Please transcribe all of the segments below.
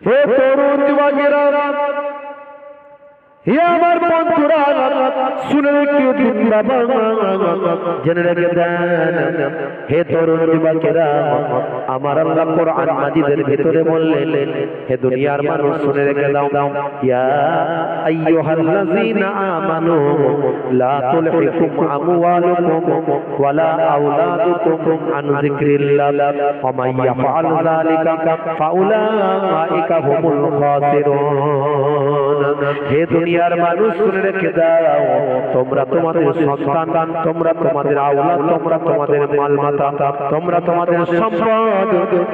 হে তরুণ যুবকেরা, হে আমার বন্ধুরা, শুনে রেখে দিন বাবা, জেনে রেখে দেন। হে তরুণ যুবকেরা, আমার আল্লাহ কোরআন মাজিদের ভিতরে বললেন, হে দুনিয়ার মানুষ শুনে রেখে দাও, ইয়া আইয়ুহাল্লাযীনা আমানু লা তুলহিকুম আমওয়ালুকুম ওয়ালা আওলাদুকুম আন যিকরিল্লাহ ওয়া মান ইয়াফআল যালিকা ফাউলাইকা হুমুল খাসিরুন। হে দুনিয়ার মানুষ শুনে রেখে দাও, তোমরা তোমাদের সন্তান, তোমরা তোমাদের আওলাদ, তোমরা তোমাদের মালমাতা, তোমরা তোমাদের সম্পদ,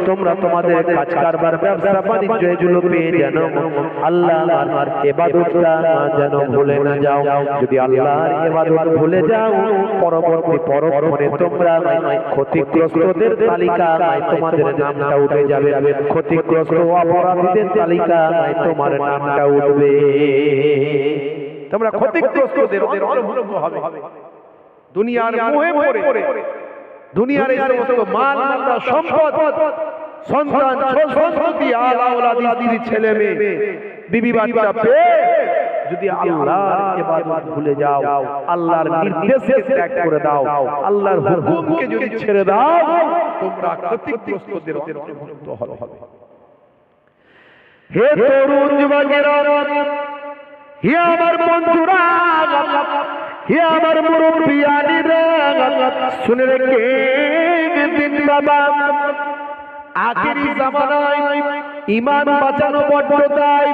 তোমরা তোমাদের কাজ কারবার ব্যবসা বাণিজ্য এগুলো পেয়ে যেন আল্লাহর ইবাদতটা যেন ভুলে না যাও। যদি আল্লাহর ইবাদত ভুলে যাও, পরবর্তী পরক্ষণে তোমরা ক্ষতিগ্রস্তদের তালিকায় তোমাদের নামটা উঠে যাবে, ক্ষতিগ্রস্ত অপরাধীদের তালিকায় তোমার নামটা উঠবে, তোমরা ক্ষতিগ্রস্তদের অন্তর্ভুক্ত হবে। দুনিয়ার মোহে পড়ে, দুনিয়ার এই সমস্ত মাল মাতা সম্পদ, সন্তান সন্ততি, আল আওলাদ, স্ত্রী ছেলে মেয়ে, বিবি বাচ্চা পেয়ে যদি আল্লাহর ইবাদত ভুলে যাও, আল্লাহর নির্দেশকে ত্যাগ করে দাও, আল্লাহর হুকুমকে যদি ছেড়ে দাও, তোমরা ক্ষতিগ্রস্তদের অন্তর্ভুক্ত হবে। হে তরুণ যুবকেরা, হে আমার বন্ধুরা, হে আমার মুরব্বিয়ানিরা, শুনে রেখে দিন বাবা, আখিরি জামানায় ঈমান বাঁচানো বড় দায়,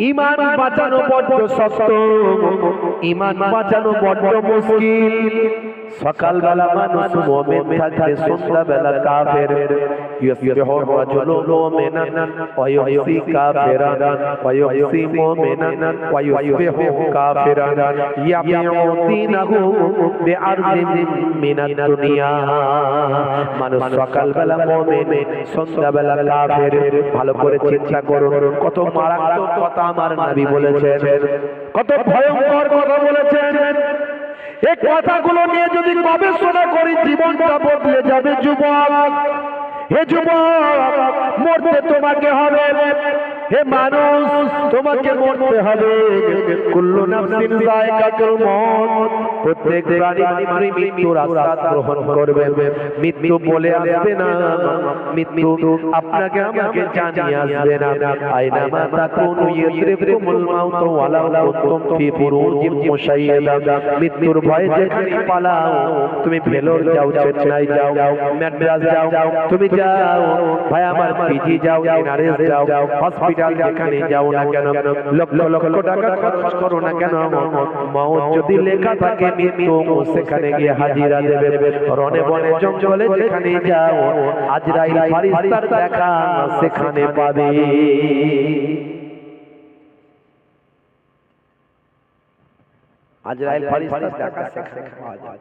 ঈমান বাঁচানো বড় শক্ত, ঈমান বাঁচানো বড় মুশকিল। সকালবেলা মানুষ মুমিন থাকবে, সন্ধ্যাবেলা কাফের। ইউসবিহু রাজুলুন মুমিনান ওয়া ইউমসি কাফিরান ওয়া ইউমসি মুমিনান ওয়া ইউসবিহু কাফিরান ইয়াবিউ দীনাহু বিআরজিন মিনাদ দুনিয়া। মানুষ সকালবেলা মুমিন, সন্ধ্যাবেলা কাফের। ভালো করে চিন্তা করুন, কত মারাত্মক কথা আমার নবী বলেছেন, কত ভয়ঙ্কর কথা বলেছেন। এই কথাগুলো নিয়ে যদি গবেষণা করি, জীবনটা বদলে যাবে যুবক। হে যুবক, মরতে তোমাকে হবে, হে মানুষ তোমাকে মরতে হবে। কুল্লু নাফসিন যায়কাতুল মউত, প্রত্যেক প্রাণী মৃত্যুর আস্বাদ গ্রহণ করবে। মৃত্যু বলে আসবে না, মৃত্যু আপনাকে আমাকে জানিয়ে আসবে না। আইনামা তাকুনু ইউদরিকুমুল মাউত ওয়ালাউ কুনতুম ফি বুরুজিন মুশাইয়াদা। মৃত্যুর ভয়ে যেখানে পালাও, তুমি ভেলোর যাও, চেন্নাই যাও, ম্যাড্রাস যাও, তুমি যাও ভাই আমার, পিজি যাও, এনআরএস যাও, হসপিটাল যেখানে যাও না কেন, লক্ষ লক্ষ টাকা খরচ করো না কেন, মওত যদি লেখা থাকে মৃত্যু সেখানে গিয়ে হাজিরা দেবে। রনে বনে জঙ্গলে যেখানে যাও, আজরাইল ফারিস্তার দেখা সেখানে পাবে। আজরাইল ফারিস্তার দেখা সেখানে পাওয়া যায়।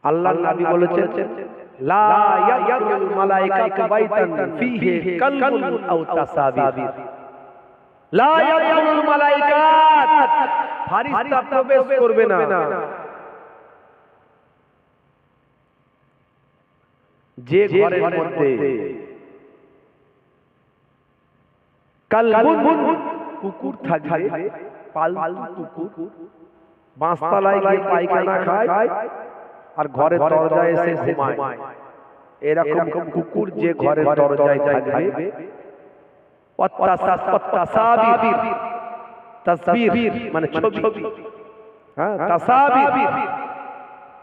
আল্লাহর নবী বলেছেন, লা ইয়াদুল মালাইকাতু বাইতান ফীহি কালবুন আও তাসাবির। লা ইয়াদুল মালাইকাত, ফারিস্তা প্রবেশ করবে না যে ঘরের মধ্যে কালবুন কুকুর থাকবে, পালতু কুকুর, বাঁশতলায় গিয়ে পায়খানা খায় আর ঘরের দরজায় এসে ঘুমায়, এরকম কুকুর যে ঘরের দরজায় থাকবে। তাসবির মানে ছবি, হ্যাঁ তাসাবির,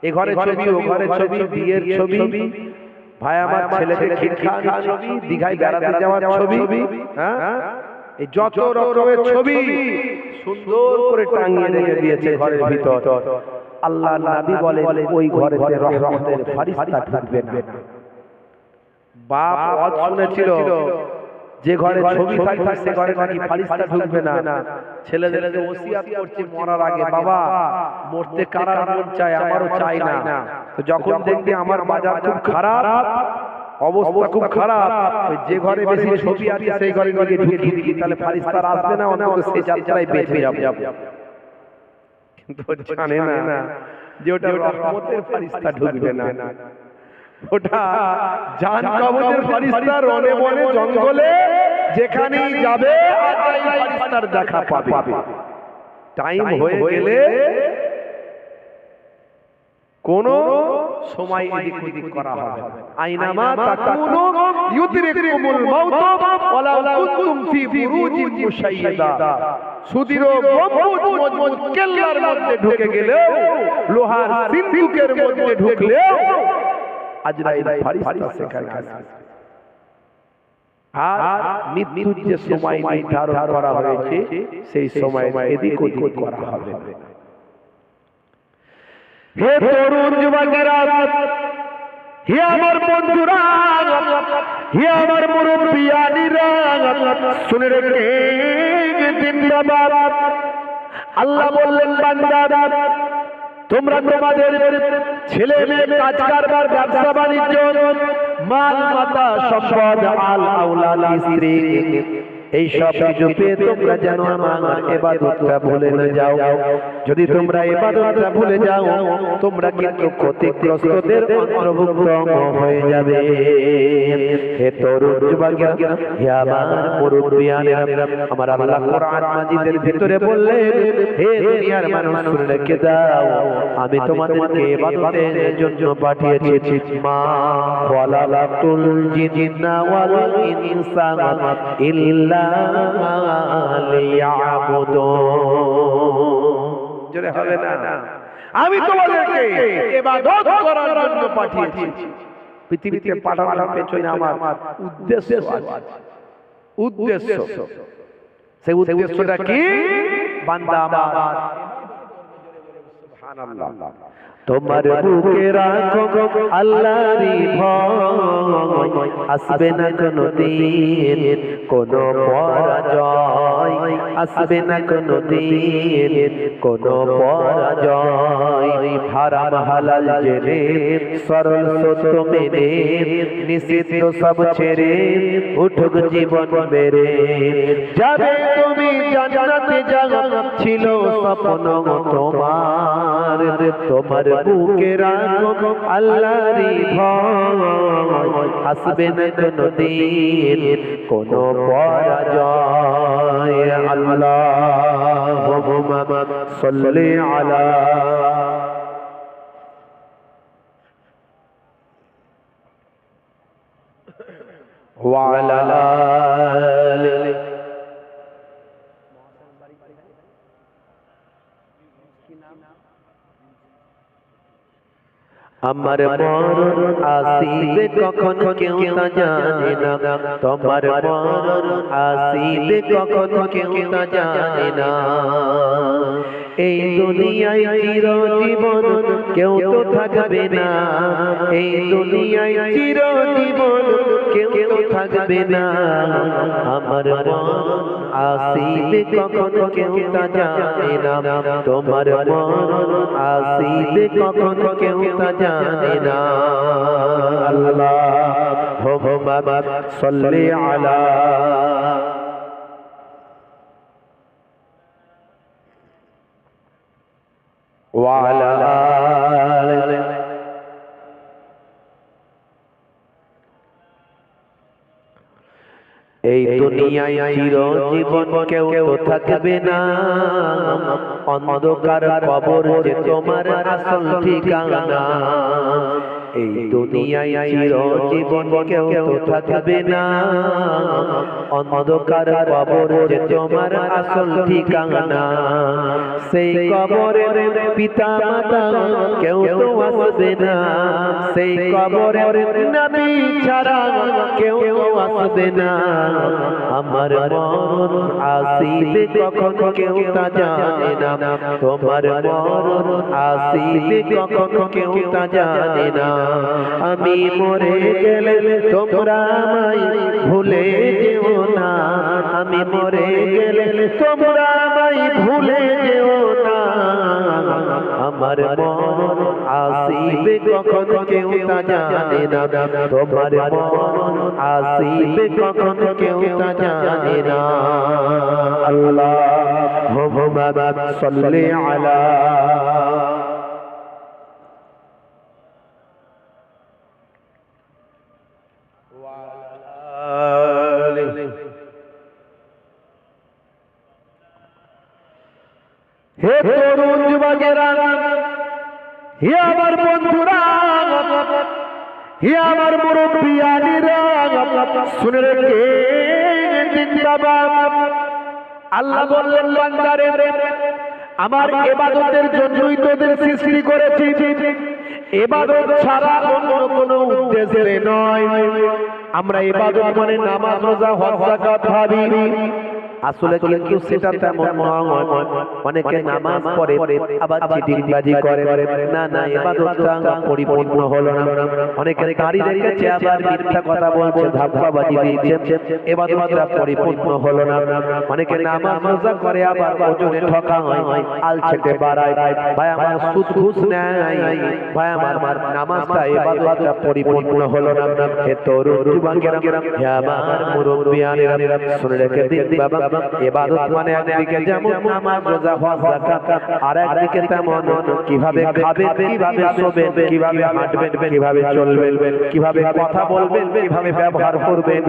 এ ঘরে ছবি, ও ঘরে ছবি, বিয়ের ছবি, ভাই আমার ছেলেকে খিলখানোর ছবি, দীঘায় বেড়াতে যাওয়ার ছবি, হ্যাঁ এই যত রকমের ছবি সুন্দর করে টাঙিয়ে রেখে দিয়েছে ঘরের ভিতর। আল্লাহর নবী বলেন, ওই ঘরেতে রহমতের ফারিস্তা ঢুকবে না। বাপ ওয়াজ শুনেছিল, যে ঘরে ছবি থাকবে সে ঘরে নাকি ফারিস্তা ঢুকবে না। ছেলেদেরকে ওসিয়াত করছে মরার আগে, বাবা মরতে কারার মন চায়, আমারও চাই না। তো যখন দেখবি আমার বাজার খুব খারাপ, অবস্থা খুব খারাপ, যে ঘরে বেশি ছবি আছে সেই ঘরে গিয়ে ঢুকিয়ে দিবি, তাহলে ফারিস্তা আসবে না, অন্তত সে যাত্রায় বেঁচে যাবে। কিন্তু জানে না যে ওটা রহমতের ফারিস্তা ঢুকবে না। ওটা জান কবজের ফেরেশতা রনে বনে জঙ্গলে যেখানেই যাবে আজরাইল ফেরেশতার দেখা পাবে। টাইম হয়ে গেলে কোন সময় এদিক ওদিক করা হবে। আইনামা তাকুনু ইউদরিকুমুল মাউত ওয়ালাউ কুনতুম ফি বুরুজিন মুশাইয়্যাদা। সুদীর্ঘ গম্বুজ মজবুত কেল্লার মধ্যে ঢুকে গেলেও, লোহার সিন্দুকের মধ্যে ঢুকলেও আজরাইল ফেরেশতা সেখানে আছে। আর মৃত্যুর যে সময় নির্ধারণ করা হয়েছে সেই সময় এদিক ওদিক করা হবে। হে তরুণ যুবকেরা, হে আমার বন্ধুরা, হে আমার মুরব্বিয়ানিরা, শুনে রেখে জিন্দাবাদ। আল্লাহ বললেন, বান্দা তোমরা তোমাদের ছেলে মেয়ে, কাজ কারবার, ব্যবসা বাণিজ্য, মাল মাতা, সম্পদ, আল আওলাদ, স্ত্রী, এই সব কিছু পেয়ে তোমরা যেন আমার ইবাদতটা ভুলে না যাও। যদি তোমরা ইবাদতটা ভুলে যাও, তোমরা কিন্তু ক্ষতিগ্রস্তদের অন্তর্ভুক্ত হয়ে যাবে। হে তরুণ যুবকেরা, হে আমার মুরব্বিয়ানেরা, আমার আল্লাহ কোরআন মাজিদের ভিতরে বললেন, হে দুনিয়ার মানুষ শুনে রেখে দাও, আমি তোমাদেরকে ইবাদতের জন্য পাঠিয়েছি। মা খালাকাতুল জিন্না ওয়াল ইনসা ইল্লা জোরে হবে না, আমি তোমাদেরকে ইবাদত করার জন্য পাঠিয়েছি। পৃথিবীতে পাঠানোর পেছনে আমার উদ্দেশ্য আছে। উদ্দেশ্য, সেই উদ্দেশ্যটা কি? বান্দা আমার সুবহানাল্লাহ, তোমার বুকে রাখো আল্লাহরই ভয়, আসবে না কোনো দিন কোনো পরাজয়, আসবে না কোনো দিন কোনো পরাজয়। হারাম হালাল জেনে, সরল সত্য মেনে, নিষিদ্ধ সব ছেড়ে উঠুক জীবন বেড়ে যাবে তুমি জান্নাতে যাওয়া ছিল স্বপ্ন তোমার। তোমার বুকে রাখো আল্লাহরই ভয়, আসবে না কোনো দিন কোনো পরাজয়। আল্লাহুম্মা সাল্লি আলা ওয়া আলা আলি। আমার মরণ আসিবে কখন কেউ তা জানে না, তোমার মরণ আসিবে কখন কেউ তা জানে না। এই দুনিয়ায় চিরজীবন কেউ তো থাকবে না, এই দুনিয়ায় চিরজীবন কেউ তো থাকবে না। আমার মরণ আসিবে কখন কেউ তা জানে না, তোমার মরণ আসিবে কখন কেউ তা জানে না। আল্লাহুম্মা সাল্লি আলা ওয়া আলা আলি। এই দুনিয়ায় চিরজীবন কেউ তো থাকবে না, অন্ধকার কবর যে তোমার আসল ঠিকানা। এই দুনিয়ায় চিরজীবন কেউ তো থাকবে না, অন্ধকার কবর যে তোমার আসল ঠিকানা। সেই কবরে পিতা মাতা কেউ তো আসবে না, সেই কবরে নবী ছাড়া কেউ আসবে না। আমার মরণ আসিবে কখন কেউ তা জানে না, তোমার মরণ আসিবে কখন কেউ তা জানে না। আমি মরে গেলে তোমরা আমায় ভুলে যেও না, আমি মরে গেলে তোমরা আমায় ভুলে যেও না। আমার মরণ আসিবে কখন কেউ তা জানে না, তোমার মরণ আসিবে কখন কেউ তা জানে না। আল্লাহুম্মা সাল্লি আলা হে তরুণ যুবকেরা, হে আমার বন্ধুরা, হে আমার মুরব্বিয়ানিরা, শুনে রেখে আল্লাহ বললেন বান্দারে, আমার ইবাদতের জন্যই তোদের সৃষ্টি করেছি, ইবাদত ছাড়া অন্য কোনো উদ্দেশ্যে নয়। আমরা ইবাদত মানে নামাজ, রোজা, হজ, যাকাত ভাবি, আসলে কিন্তু সেটা তেমন নয়। অনেকে নামাজ পড়ে আবার চিটিংবাজি করে, না না, ইবাদতটা পরিপূর্ণ হলো না। অনেকে দাড়ি রেখেছে আবার মিথ্যা কথা বলছে, ধাপ্পাবাজি দিচ্ছে, ইবাদতটা পরিপূর্ণ হলো না। অনেকে নামাজ রোজা করে আবার ওজনে ঠকা হয়, আলছেটে বাড়ায়, ভাই আমার সুদ ঘুষ নেয়, ভাই আমার নামাজটা ইবাদতটা পরিপূর্ণ হলো না। হে তরুণ যুবকেরা, হে আমার মুরব্বিয়ানেরা, শুনে রেখে দিন বাবা, ইবাদত মানে একদিকে যেমন নামাজ, রোজা, হজ, যাকাত, আর একদিকে তেমন কিভাবে খাবেন, কিভাবে শোবেন, কিভাবে হাঁটবেন, কিভাবে চলবেন, কিভাবে কথা বলবেন, কিভাবে ব্যবহার করবেন,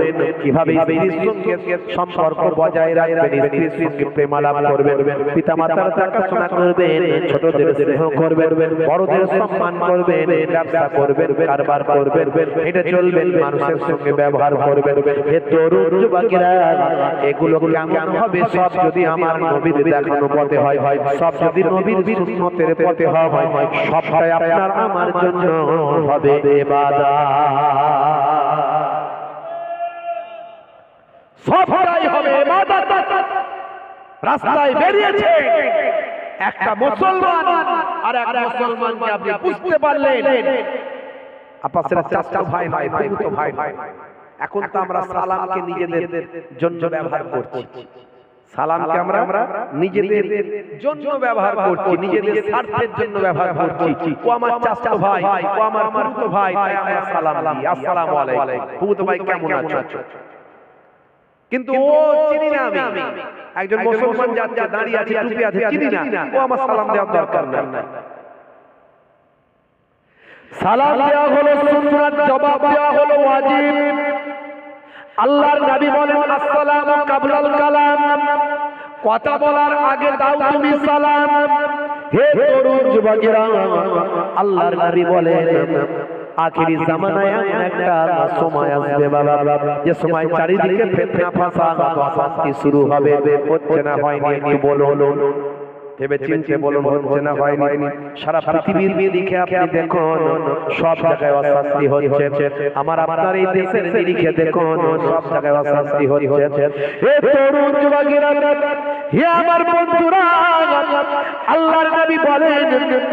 কিভাবে স্ত্রীর সঙ্গে সম্পর্ক বজায় রাখবেন, স্ত্রীর সঙ্গে প্রেমালাপ করবেন, পিতামাতার দেখাশোনা করবেন, ছোটদের স্নেহ করবেন, বড়দের সম্মান করবেন, ব্যবসা করবেন, কারবার করবেন, এটা চলবেন, মানুষের সঙ্গে ব্যবহার করবেন। হে তরুণ যুবকেরা, এগুলো কেমন হবে? সব যদি আমার নবীর দেখানো পথে হয়, সব যদি নবীর সুন্নতের পথে হয়, সবটাই আপনার আমার জন্য হবে ইবাদত, সবটাই হবে ইবাদত। রাস্তায় বেরিয়েছে একটা মুসলমান, আর এক মুসলমানকে আপনি বুঝতে পারলেন আপনার চাচা ভাই নয়, তো ভাই নয়। এখন তো আমরা সালামকে নিজেদের জন্য ব্যবহার করছি, সালামকে আমরা নিজেদের জন্য ব্যবহার করছি, নিজেদের স্বার্থের জন্য ব্যবহার করছি। ও আমার চাচা ভাই, ও আমার ফুফুতো ভাই, তাই আমরা সালাম দিই, আসসালামু আলাইকুম, ফুফুতো ভাই কেমন আছো? কিন্তু ও চিনি না, আমি একজন মুসলমান যাচ্ছে, দাঁড়িয়ে আছে, টুপি আছে, চিনি না, ও আমার সালাম দেওয়ার দরকার নাই। সালাম দেওয়া হলো সুন্নাত, জবাব দেওয়া হলো ওয়াজিব। আল্লাহর নবী বলেন, আসসালামু কাবলাল কালাম, কথা বলার আগে দাও তুমি সালাম। হে তরুণ যুবকেরা, আল্লাহর নবী বলেন, আখিরি জামানায় একটা সময় আসবে বাবা, যে সময় চারিদিকে ফিতনা ফাসাদ অশান্তি শুরু হবে। হচ্ছে না হয়নি? একটু বলুন, ভেবে চিন্তে বলুন, হচ্ছে না হয়নি? সারা পৃথিবীর দিকে আপনি দেখুন, সব জায়গায় অশান্তি হচ্ছে। আমার আপনার এই দেশের দিকে দেখুন, সব জায়গায় অশান্তি হচ্ছে। হে তরুণ যুবকেরা, হে আমার বন্ধুরা, আল্লাহর নবী বলেন,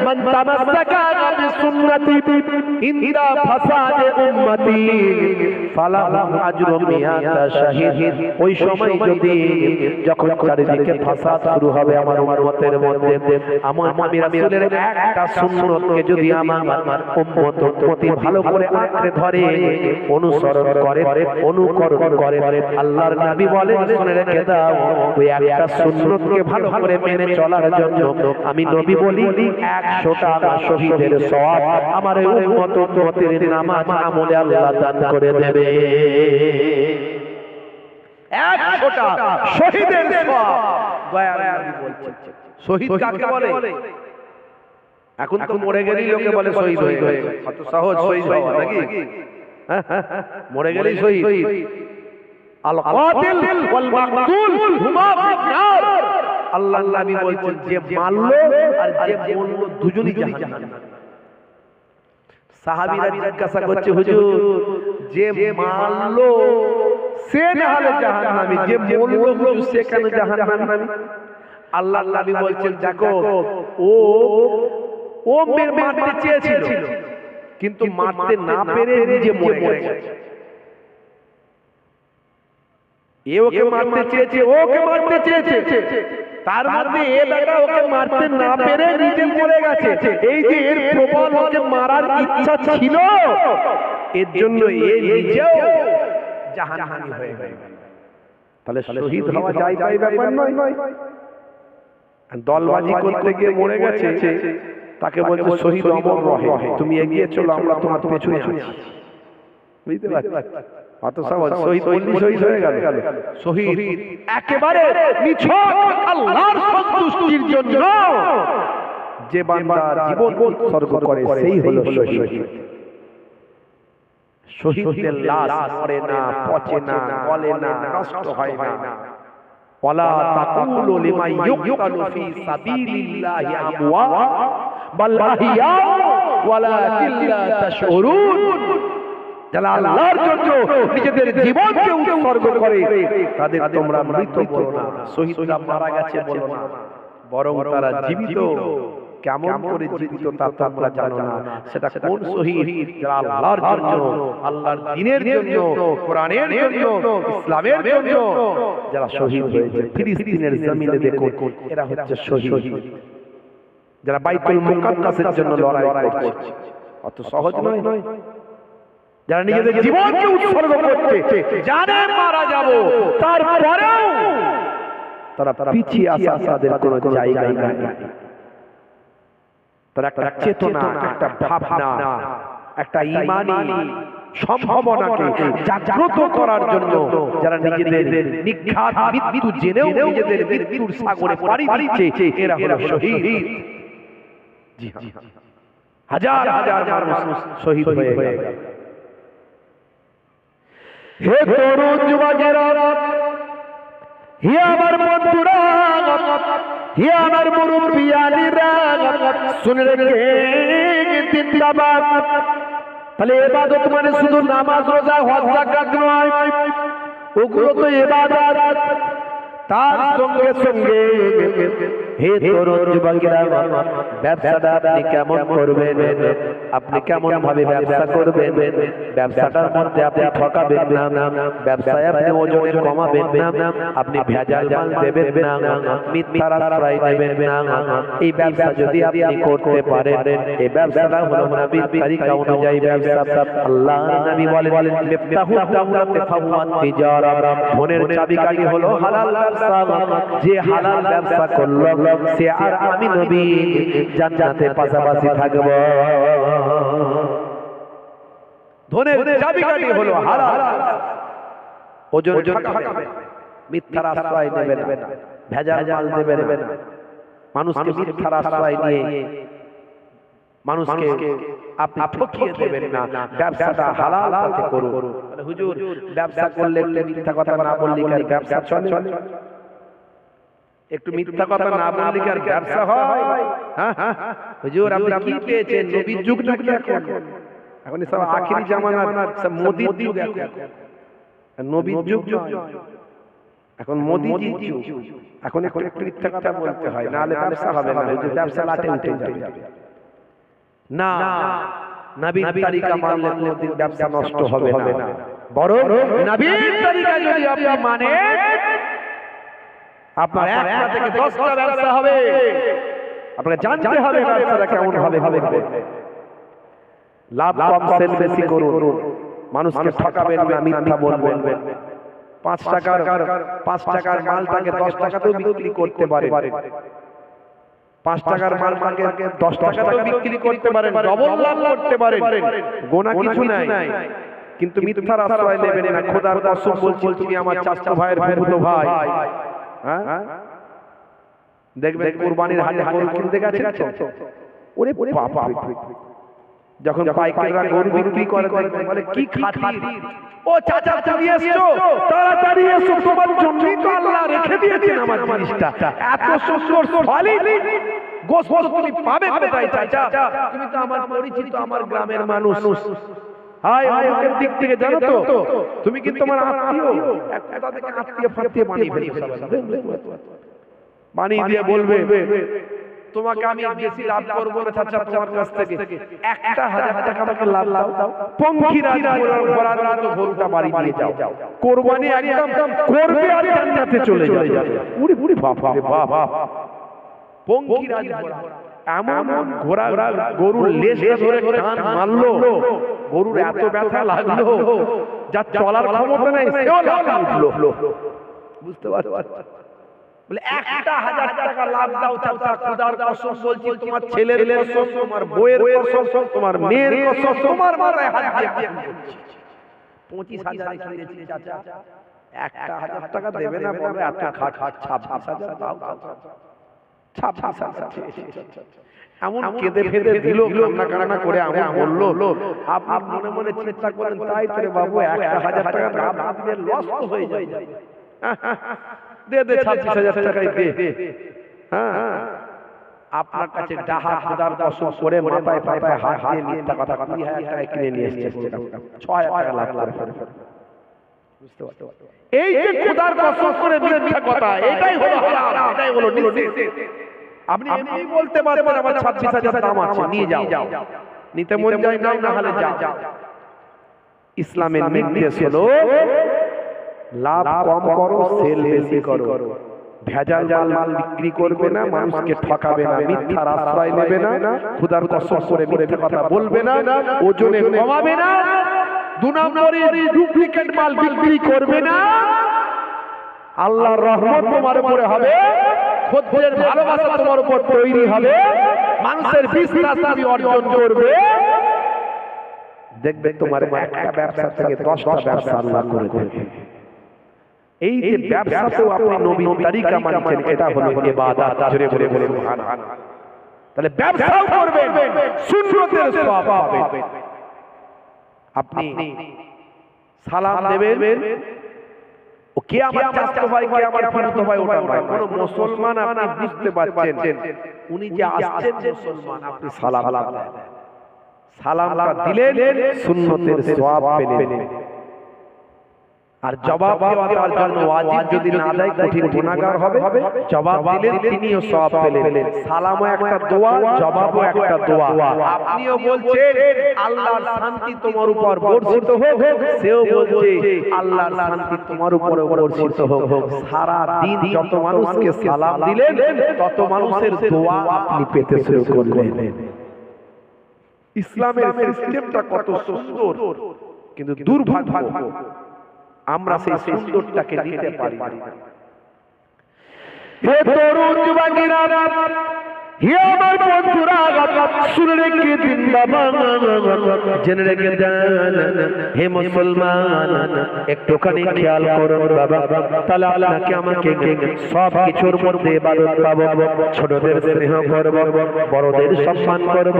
মান তামাসসাকা বিসুন্নতি ইনদা ফাসাদে উম্মতি ফালাহু আজরু মিয়াতা শাহীদ। ওই সময় যদি, যখন চারিদিকে ফাসাদ শুরু হবে আমার উম্মতের মধ্যে, আমার নবী রাসূলের একটা সুন্নতকে যদি আমার উম্মত অতি ভালো করে আঁকড়ে ধরে, অনুসরণ করে, অনুকরণ করে, আল্লাহর নবী বলেন, শুনে রেখে দাও, ওই একটা সুন্নতকে ভালো করে মেনে চলার জন্য আমি নবী বলি 100টা শহীদের সওয়াব আমার এই উম্মতের নামাজ আমলে আল্লাহ দান করে দেবে। 100টা শহীদের সওয়াব। দয়ার নবী বলছেন, শহীদ কাকে বলে? এখন তো মরে গেলেই লোকে বলে শহীদ হয়ে গেছে, কত সহজ শহীদ হওয়া নাকি? মরে গেলেই শহীদ। আল কাতিল ওয়াল মাকতুল হুমা ফিন্নার। আল্লাহর নবী বলছেন, যে মারলো আর যে মরলো দুজনই জাহান্নামে। সাহাবীরা জিজ্ঞাসা করছে, হুজুর, যে মারলো সে না হলে জাহান্নামী, যে মরলো হুজুর সে কেন জাহান্নামী? আল্লাহর নবী বলছেন, দেখো, ও মারতে চেয়েছিল, কিন্তু মারতে না পেরে নিজে মরে গেছে। এ ওকে মারতে চেয়েছে, ওকে মারতে চেয়েছে, তার মধ্যে এ বেটা ওকে মারতে না পেরে নিজে মরে গেছে। এই যে এর প্রবল ওকে মারার ইচ্ছা ছিল, এর জন্য এ নিজেও জাহান্নামী হয়ে গেল। তাহলে শহীদ হওয়া যায় তাই ব্যাপার নয়। দলবাজি করতে গিয়ে মরে গেছে, তাকে বলছে শহীদ অমর রহে, তুমি এগিয়ে চলো, আমরা তোমার পেছনে আছি। বুঝতে পারছো? অত সহজ শহীদ বললি শহীদ হয়ে গেল শহীদ একেবারে নিছক আল্লাহর সন্তুষ্টির জন্য যে বান্দা জীবন উৎসর্গ করে সেই হলো শহীদ শহীদের লাশ মরে না পচে না গলে না নষ্ট হয় না ওয়ালা তাকুলু লিমান ইউকতালু ফি সাবিলিল্লাহি আমওয়াত বাল আহইয়া ওয়ালাকিন লা তাশউরুন যারা আল্লাহর জন্য নিজেদের জীবনকে উৎসর্গ করে তাদের তোমরা মৃত বলো না শহীদরা মারা গেছে বলো না বরং তারা জীবিত কেমন করে জীবিত তা তোমরা জানো না সেটা কোন শহীদ যারা আল্লাহর জন্য আল্লাহর দ্বীনের জন্য কোরআনের জন্য ইসলামের জন্য যারা শহীদ হয়েছে ফিলিস্তিনের জমিনে দেখো এরা হচ্ছে শহীদ যারা বাইতুল মুকাদ্দাসের জন্য লড়াই করছে অত সহজ নয় যারা নিজেদের জীবনকে উৎসর্গ করছে জানে মারা যাব তারপরেও তারা পিছিয়ে আসা তাদের কোনো জায়গা নাই তারা একটা চেতনা একটা ভাবনা একটা ঈমানি সম্ভাবনাকে জাগ্রত করার জন্য যারা নিজেদের নিঘাত মৃত্যু জেনেও নিজেদের মৃত্যুর সাগরে পাড়ি দিচ্ছে এরা হলো শহীদ জি হাজার হাজার মানুষ শহীদ হয়ে গেল হে তরুণ যুবকেরা হে আমার বন্ধুরা হে আমার মুরব্বিয়ানিরা শুনে রেখে জিন্দাবাদ তাহলে ইবাদত মানে শুধু নামাজ রোজা হজ যাকাত নয় ওগুলো তো ইবাদত তার সঙ্গে সঙ্গে হে তরুণ যুবকেরা ব্যবসাটা আপনি কেমন করবেন আপনি কেমন ভাবে ব্যবসা করবেন ব্যবসাটার মধ্যে আপনি ঠকাবেন না ব্যবসায় আপনি ওজন কমাবেন না আপনি ভেজাল মাল দেবেন না মিথ্যার আশ্রয় নেবেন না এই ব্যবসা যদি আপনি করতে পারেন এই ব্যবসাটা হলো নবীর তরিকা অনুযায়ী ব্যবসা আল্লাহর নবী বলেন মিফতাহুদ দাওলাতি ফাওয়াত তিজারা ধনের চাবিকাঠি হলো হালাল ব্যবসা যে হালাল ব্যবসা করলো সে আর আমি নবী জান্নাতে পাশাপাশি থাকব ধনের চাবিকাঠি হলো হালাল ওজন ঠকাবে মিথ্যার আশ্রয় নেবেন না ভেজাল মাল দেবেন না মানুষকে মিথ্যার আশ্রয় নিয়ে মানুষকে আপনি ঠকিয়ে দেবেন না ব্যবসাটা হালাল পথে করুন হুজুর ব্যবসা করলে মিথ্যা কথা না বললে কি ব্যবসা চলে একটু মিথ্যা কথা না বললে কি ব্যবসা হয় হ্যাঁ হুজুর আপনি কি পেয়েছেন নবীর যুগ নাকি এখন সব আখিরি জামানার সব মোদির যুগ এখন নবীর যুগ এখন মোদিজির যুগ এখন একটু মিথ্যা কথা বলতে হয় না হলে ব্যবসা হবে না হুজুর ব্যবসা লাটে উঠে যাবে না নবীর তরিকা মানলে কোনদিন ব্যবসা নষ্ট হবে না বরং নবীর তরিকা যদি আপনি মানেন আপনার একটা থেকে 10টা ব্যবসা হবে আপনাকে জানতে হবে ব্যবসাটা কেমন হবে লাভ কম সেল বেশি করুন মানুষকে ঠকাবেন না মিথ্যা বলবেন 5 টাকার মালটাকে 10 টাকাতেও বিক্রি করতে পারেন 5 টাকার মালটাকে 10 টাকাতেও বিক্রি করতে পারেন ডবল লাভ করতে পারেন গোনা কিছু নাই কিন্তু মিথ্যার আশ্রয় নেবেন না খোদার কসম বলছি তুমি আমার চাচা ভাইয়ের ফুফুতো ভাই হ্যাঁ দেখবেন কুরবানির হাটে গরু কিনতে গেছেন তো ওরে বাবা যখন পাইকাররা গরু বিক্রি করে বলে কি খাতির ও চাচা তুমি এসছো তাড়াতাড়ি এসো তোমার জন্যই তো আল্লাহ রেখে দিয়েছেন আমার জিনিসটা এত সুন্দর সলিড গোশত তুমি পাবে কোথায় চাচা তুমি তো আমার পরিচিত আমার গ্রামের মানুষ হাই আমাদের দিক থেকে জানো তো তুমি কিন্তু আমার আত্মীয় এক কথা থেকে আত্মীয় ফাত্মীয় বানিয়ে ফেলবে বানিয়ে দিয়ে বলবে তোমাকে আমি বেশি লাভ করব না চাচা তোমার কাছ থেকে 1000 টাকা আমাকে লাভ দাও পঙ্খিরা ঘোড়ার মতো গরুটা বাড়ি নিয়ে যাও কুরবানি একদম করবে আর জান্নাতে চলে যাবে উড়ি উড়ি বাবা বাবা পঙ্খিরা এমন ঘোড়া গরুর লেজে ধরে টান মারলো গরুর এত ব্যথা লাগলো যা চলার ক্ষমতা নাই সেও লাফিয়ে উঠলো বুঝতে পারছো বলে 1000 টাকা লাভ দাও চাচা খোদার কসম বলছি তোমার ছেলের কসম তোমার বউয়ের কসম তোমার মেয়ের কসম তোমার মাথায় হাত দিয়ে 25,000 কিনেছি চাচা, 1,000 টাকা দেবে না? বলে এত খাট 26,000 দাও। 26,000 এমন কেঁদে ফেদে দিল, কান্না করে আমার বললো, আপনি মনে মনে চিন্তা করেন তাই তো রে বাবু, 1,000 টাকা না দিলে লস তো হয়ে যায়। দে 26,000 টাকাই দে। হ্যাঁ, আপনার কাছে ডাহা খোদার কসম করে মাথায় পাতায় হাত দিয়ে মিথ্যা কথা 20,000 টাকায় কিনে নিয়ে এসেছে, 6,000 টাকা লাভ করে। বুঝতে পারছো? এই যে খোদার কসম করে মিথ্যা কথা, এটাই হলো হারাম, এটাই হলো নিষেধ। আপনি এমনি বলতে পারবেন আমার 26,000 দাম আছে, নিয়ে যাও, নিতে মন যায় নাও, না হলে যাও। ইসলামের নির্দেশ হলো লাভ কম করো, সেল বেশি করো, ভেজাল মাল বিক্রি করবে না, মানুষকে ঠকাবে না, মিথ্যার আশ্রয় নেবে না, খোদার কসম করে মিথ্যা কথা বলবে না, ওজনে কমাবে না, 2 নম্বরে ডুপ্লিকেট মাল বিক্রি করবে না। আল্লাহর রহমত তোমার উপরে হবে, খদ্দের ভালোবাসা তোমার উপর তৈরি হবে, মানুষের বিশ্বাস তুমি অর্জন করবে। দেখবে তোমার একটা ব্যবসা থেকে 10টা ব্যবসা আল্লাহ করে দেবে। এই যে ব্যবসাতেও আপনি নবীর তরিকা মানছেন, এটা হলো ইবাদত। জোরে বলে বলে সুবহানাল্লাহ। তাহলে ব্যবসাও করবেন, সুন্নতের সওয়াব পাবেন। আপনি সালাম দেবেন, ও কে আমার চাচা ভাই, কে আমার ফুফাতো ভাই, ওটা নয়। কোন মুসলমান আপনি বুঝতে পারছেন উনি যে আসছেন মুসলমান, আপনি সালামটা দিলেন, সুন্নতের সওয়াব পেলেন। আর জবাব দেওয়া তার জন্য ওয়াজিব, যদি না দেয় কঠিন গুনাহগার হবে। জবাব দিলেন তিনিও সওয়াব পেলেন। সালামও একটা দোয়া, জবাবও একটা দোয়া। আপনিও বলছেন আল্লাহর শান্তি তোমার উপর বর্ষিত হোক, সেও বলছে আল্লাহর শান্তি তোমার উপর বর্ষিত হোক। সারা দিন যত মানুষকে সালাম দিলেন, তত মানুষের দোয়া আপনি পেতে শুরু করলেন। ইসলামের সিস্টেমটা কত সুন্দর, কিন্তু দুর্ভাগ্য আমরা সেই সুন্দরটাকে নিতে পারি না। হে তরুণ যুবকেরা, হে আমার বন্ধুরা, শুনে রেখে দিন বাবা, জেনে রেখে দেন হে মুসলমান, একটুখানি খেয়াল করুন বাবা, তাহলে আপনাকে আমাকে সব কিছুর মধ্যে ইবাদত পাবো। ছোটদের স্নেহ করব, বড়দের সম্মান করব।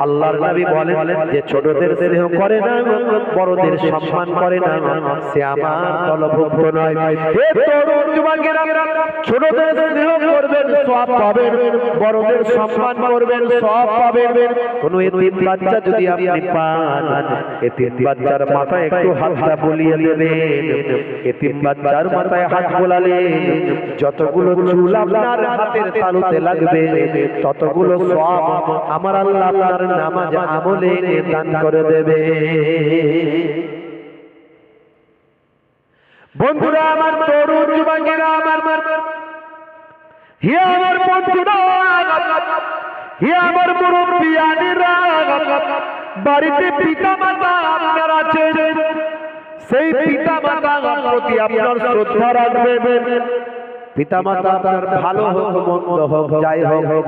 আল্লাহর নবী বলেন যে ছোটদের স্নেহ করে না, বড়দের সম্মান করে না, সে আমার দলভুক্ত নয়। হে তরুণ যুবকেরা, ছোটদের স্নেহ করবেন, সওয়াব পাবেন, বড়দের সম্মান করবেন, সওয়াব পাবেন। কোন এতিম বাচ্চা যদি আপনি পান, এতিম বাচ্চার মাথায় একটু হাতটা বুলিয়ে দেবেন। এতিম বাচ্চার মাথায় হাত বোলালে যতগুলো চুল আপনার হাতের তালুতে লাগবে, ততগুলো সওয়াব আমার আল্লাহ আপনার নামাজ আমলে দান করে দেবে। বন্ধুরা আমার, তরুণ যুবকেরা আমার, হে আমার বন্ধুরা, হে আমার মুরব্বিয়ানেরা, বাড়িতে পিতা মাতা আপনার আছে, সেই পিতা মাতার প্রতি আপনার শ্রদ্ধা রাখবেন। পিতা মাতা আপনার ভালো হোক মন্দ হোক, যাই হোক,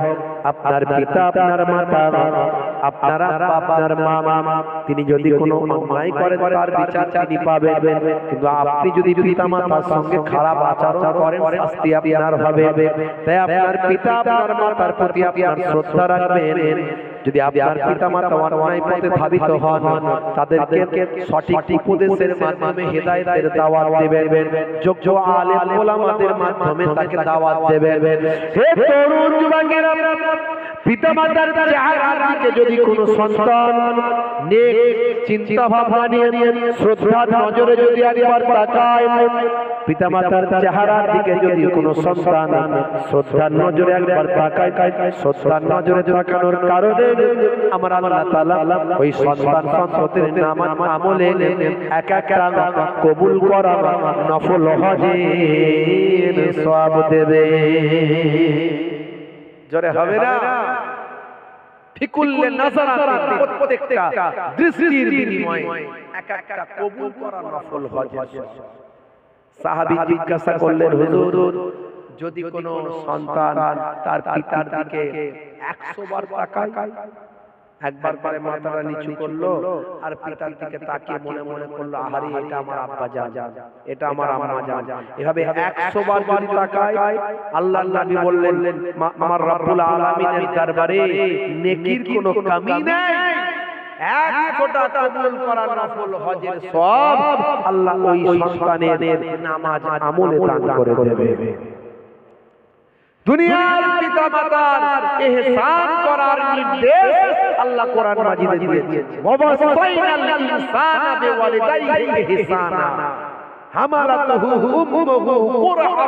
আপনার পিতা আপনার মাতা, আপনারা আপনার মা, তিনি যদি কোনো অন্যায় করেন তার বিচার তিনি পাবেন। কিন্তু আপনি যদি পিতা মাতার সঙ্গে খারাপ আচরণ করেন, শাস্তি আপনার হবে। তাই আপনার পিতা আপনার মাতার প্রতি আপনার শ্রদ্ধা রাখবেন। যদি আপনার পিতা মাতা অন্যায় পথে ধাবিত হন, তাদেরকে সঠিক উপদেশের মাধ্যমে হেদায়েতের দাওয়াত দেবেন, যোগ্য আলেম ওলামাদের মাধ্যমে তাকে দাওয়াত দেবেন। হে তরুণ যুবকেরা, পিতা মাতার চেহারার দিকে যদি কোনো সন্তান নেক চিন্তা ভাবনা নিয়ে শ্রদ্ধার নজরে যদি একবার তাকায়, পিতা মাতার চেহারার দিকে যদি কোনো সন্তান শ্রদ্ধার নজরে একবার তাকায়, শ্রদ্ধার নজরে তাকানোর কারণে আমার আল্লাহ তাআলা ওই সন্তান সন্ততির নামাজ আমলে এক একটা কবুল করা নফল হজের সওয়াব দেবে। জোরে হবে না? ফিকুল্লে নাযারাত, প্রত্যেকটা দৃষ্টির বিনিময়ে এক একটা কবুল করা নফল হজের সওয়াব। সাহাবী জিজ্ঞাসা করলেন, হুজুর, যদি কোনো সন্তান তার পিতার দিকে 100 বার তাকায়, একবার পরে মাথাটা নিচু করলো আর পিতার দিকে তাকিয়ে মনে মনে করলো, আহারে এটা আমার আব্বা জান, এটা আমার আম্মা জান। এভাবে 100 বার যদি তাকায়, আল্লাহর নবী বললেন আমার রব্বুল আলামিনের দরবারে নেকির কোনো কমি নেই। 100টা কবুল করা নফল হজের সওয়াব আল্লাহ ওই সন্তানের নামাজ আমলে দান করে দেবে। দুনিয়ার পিতামাতার ইহসান করার নির্দেশ আল্লাহ কোরআন মাজিদে দিয়েছেন। ওয়াসাইনাল ইনসানা বিওয়ালিদাইহি ইহসানা হামালাতুহু উম্মুহু কুরহা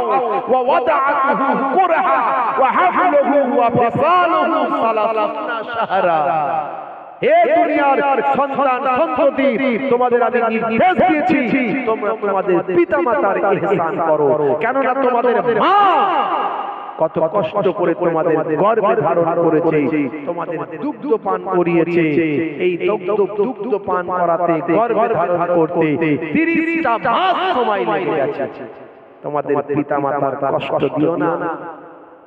ওয়া ওয়াদাআতুহু কুরহা ওয়া হামলুহু ওয়া ফিসালুহু সালাসাতুনা শাহরা। হে দুনিয়ার সন্তান সন্ততি, তোমাদের আমি নির্দেশ দিয়েছি তোমরা তোমাদের পিতামাতার ইহসান করো, কেননা তোমাদের মা কত কষ্ট করে তোমাদের গর্ভে ধারণ করেছে, তোমাদের দুগ্ধ পান করিয়েছে। এই দুগ্ধ পান করাতে গর্ভে ধারণ করতে 30টা মাস সময় লেগে গেছে। তোমাদের পিতামাতার কষ্ট দিও না।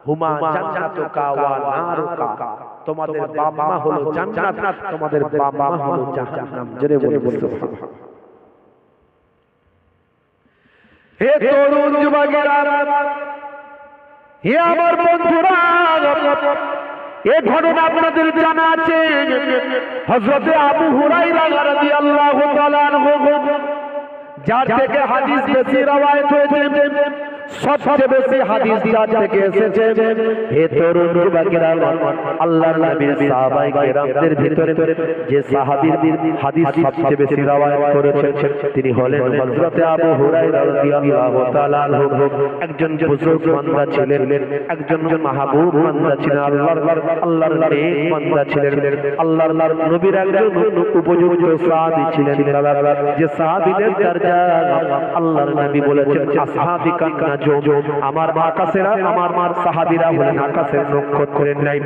হুমা জান্নাতুকা ওয়া নারুকা, তোমাদের বাবা মা হলো জান্নাত, তোমাদের বাবা মা হলো জাহান্নাম। জোরে বলে সুবহানাল্লাহ। হে তরুণ যুবকেরা, হে আমার বন্ধুরা, এই ঘটনা আপনাদের জানা আছে। হযরত আবু হুরায়রা রাদিয়াল্লাহু তাআলা আনহু, যার থেকে হাদিস বেশি রওয়ায়াত হয়েছে, সবচেয়ে বেশি হাদিস যার থেকে এসেছে। হে তরুণ যুবকেরা, আল্লাহর নবীর সাহাবায়ে কেরামদের ভিতরে যে সাহাবীর হাদিস সবচেয়ে বেশি রওয়ায়াত করেছেন তিনি হলেন হযরত আবু হুরায়রা রাদিয়াল্লাহু তাআলা আনহু। একজন বুজুর্গ বান্দা ছিলেন, একজন মাহবুব বান্দা ছিলেন, আল্লাহর নেক বান্দা ছিলেন, আল্লাহর নবীর একজন উপযুক্ত সাহাবী ছিলেন। যে সাহাবীদের দরজা আল্লাহর নবী বলেছেন আসহাবি কান্না, আমার আকাশেরা, আমার সাহাবীরা হলেন আকাশের নক্ষত্রের ন্যায়।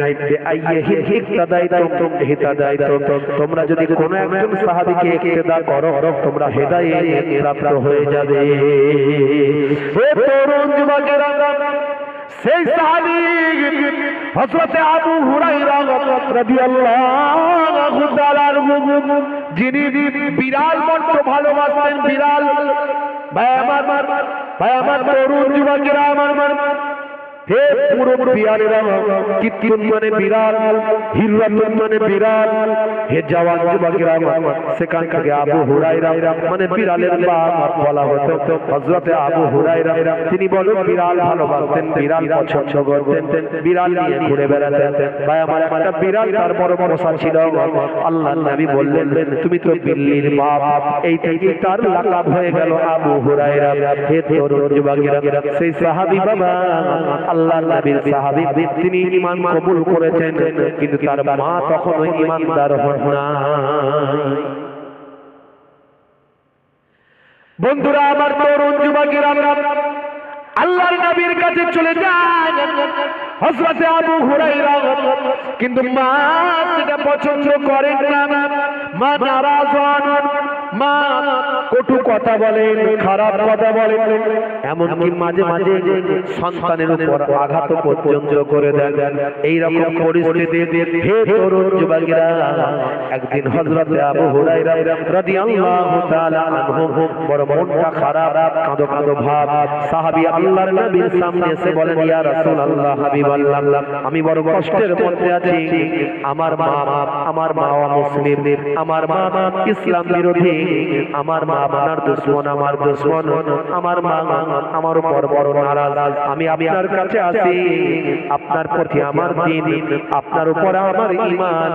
আইয়িহি ইক্তাদাইতুম ইহতাদাইতুম, তোমরা যদি কোনো একজন সাহাবীকে ইক্তেদা করো তোমরা হেদায়েত প্রাপ্ত হয়ে যাবে। হে তরুণ যুবকেরা, সেই সাহাবী হযরত আবু হুরায়রা রাদিয়াল্লাহু তাআলা আনহু, যিনি বিড়াল বড্ড ভালোবাসতেন। বিড়াল ভাই আমার তরুণ যুবকেরা, আমার হে মুরব্বিয়ানেরা, কিত্তুন মানে বিড়াল, হিররাতুন মানে বিড়াল। হে জওয়ান যুবকেরা, সেখান থেকে আবু হুরায়রা মানে বিড়ালের বাপ বলা হতো। হযরত আবু হুরায়রা তিনি বড় বিড়াল ভালোবাসতেন, বিড়াল পছন্দ করতেন, বিড়াল নিয়ে ঘুরে বেড়াতেন। ভাই আমার একটা বিড়াল তার বড় পোষা ছিল। আল্লাহর নবী বললেন তুমি তো বিল্লির বাপ, এই থেকে তার লাকাব হয়ে গেল আবু হুরায়রা। হে তরুণ যুবকেরা, সেই সাহাবী বাবা আল্লাহর নবীর সাহাবী, তিনি ঈমান কবুল করেছেন, কিন্তু তার মা তখনও ঈমানদার হন নাই। বন্ধুরা আমার, তরুণ যুবকেরা, আল্লাহর নবীর কাছে চলে যান হযরত আবু হুরায়রা, কিন্তু মা সেটা পছন্দ করেন না। মা নারাজ হন, মা কটু কথা বলেন, খারাপ কথা বলেন, এমনকি মাঝে মাঝে সন্তানের উপর আঘাত পর্যন্ত করে দেন। এইরকম পরিস্থিতি হে তরুণ যুবকেরা, একদিন হযরত আবু হুরায়রা রাদিয়াল্লাহু তাআলা আনহু বড় মনটা খারাপ, কাঁদো কাঁদো ভাব। সাহাবী আল্লাহর নবীর সামনে এসে বলেন, ইয়া রাসূলুল্লাহ, হাবিবাল্লাহ, আমি বড় কষ্টের মধ্যে আছি। আমার মা অমুসলিম, আমার মা ইসলাম বিরোধী, আমার মা আপনার দুশমন, আমার দুশমন, আমার মা আমার উপর বড় নারাজ। আমি আপনার কাছে আসি, আপনার প্রতি আমার দ্বীন, আপনার উপর আমার ঈমান,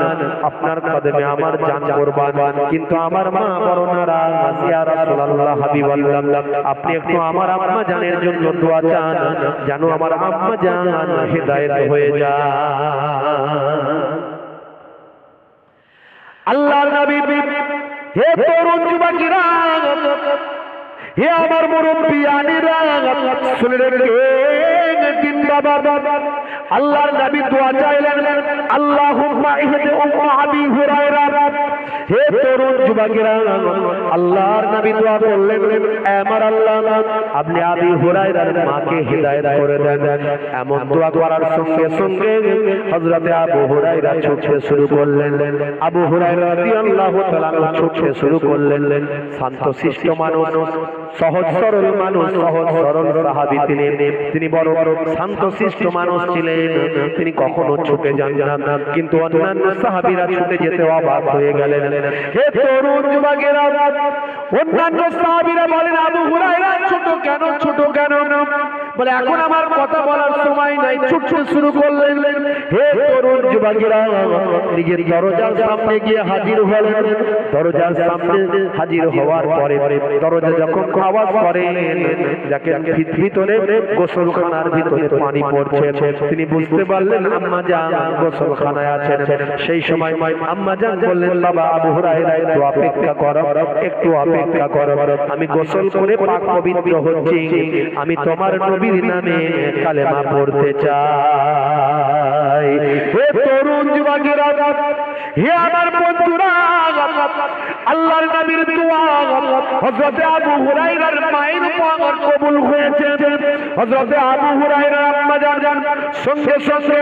আপনার কদমে আমার জান কুরবান, কিন্তু আমার মা বড় নারাজ। ইয়া রাসূলুল্লাহ, হাবিবাল্লাহ, আপনি একটু আমার আম্মা জানের জন্য দোয়া চান, যেন আমার আম্মা জান হেদায়েত হয়ে যায়। আল্লাহর নবী, হে তরুণ যুবকেরা, হে আমার মুরব্বিয়ানেরা, শুনে রেখে বাবা, আল্লাহর নবী দোয়া চাইলেন, আল্লাহুম্মা ইহদি উম্মা আবি হুরায়রা, হে তরুণ যুবকেরা, আল্লাহর নবী দোয়া করলেন, আমার আল্লাহ আপনি আবু হুরায়রার মাকে হিদায়াত করে দেন। এমন দোয়া করার সঙ্গে সঙ্গে হযরত আবু হুরায়রা ছুটতে শুরু করলেন। আবু হুরায়রা রাদিয়াল্লাহু তাআলা ছুটতে শুরু করলেন। শান্তশিষ্ট মানুষ, সহজ সরল মানুষ, সহজ সরল সাহাবী তিনি বড় শান্তশিষ্ট মানুষ ছিলেন। তিনি কখনো ছুটে যান না, কিন্তু অন্যান্য সাহাবীরা ছুটে যেতে অবাক হয়ে গেলেন। হে তরুণ যুবকেরা, অন্যান্য সাহাবীরা বলেন, আবু হুরায়রা ছোট কেন, ছোট কেন? বলে এখন আমার কথা বলার সময় নাই, ছুটতে শুরু করলেন। হে তরুণ যুবকেরা, নিজের দরজার সামনে গিয়ে হাজির হলেন। দরজার সামনে হাজির হওয়ার পরে দরজা যখন আওয়াজ করে, যাকে ভিতরে গোসলখানার ভিতরে পানি পড়ছে, তিনি বুঝতে পারলেন আম্মা জান গোসলখানায় আছেন। সেই সময় আম্মা জান বললেন, বাবা আবু হুরায়রা একটু অপেক্ষা করো, একটু অপেক্ষা করো, আমি গোসল করে পাক পবিত্র হচ্ছি, আমি তোমার নবীর নামে কালেমা পড়তে চাই। হে তরুণ যুবকেরা, হে আমার বন্ধুরা, আল্লাহর নবীর দোয়া হযরত আবু হুরায়রার মায়ের উপর কবুল হয়েছে। হযরত আবু হুরায়রা আম্মা জান সঙ্গে সঙ্গে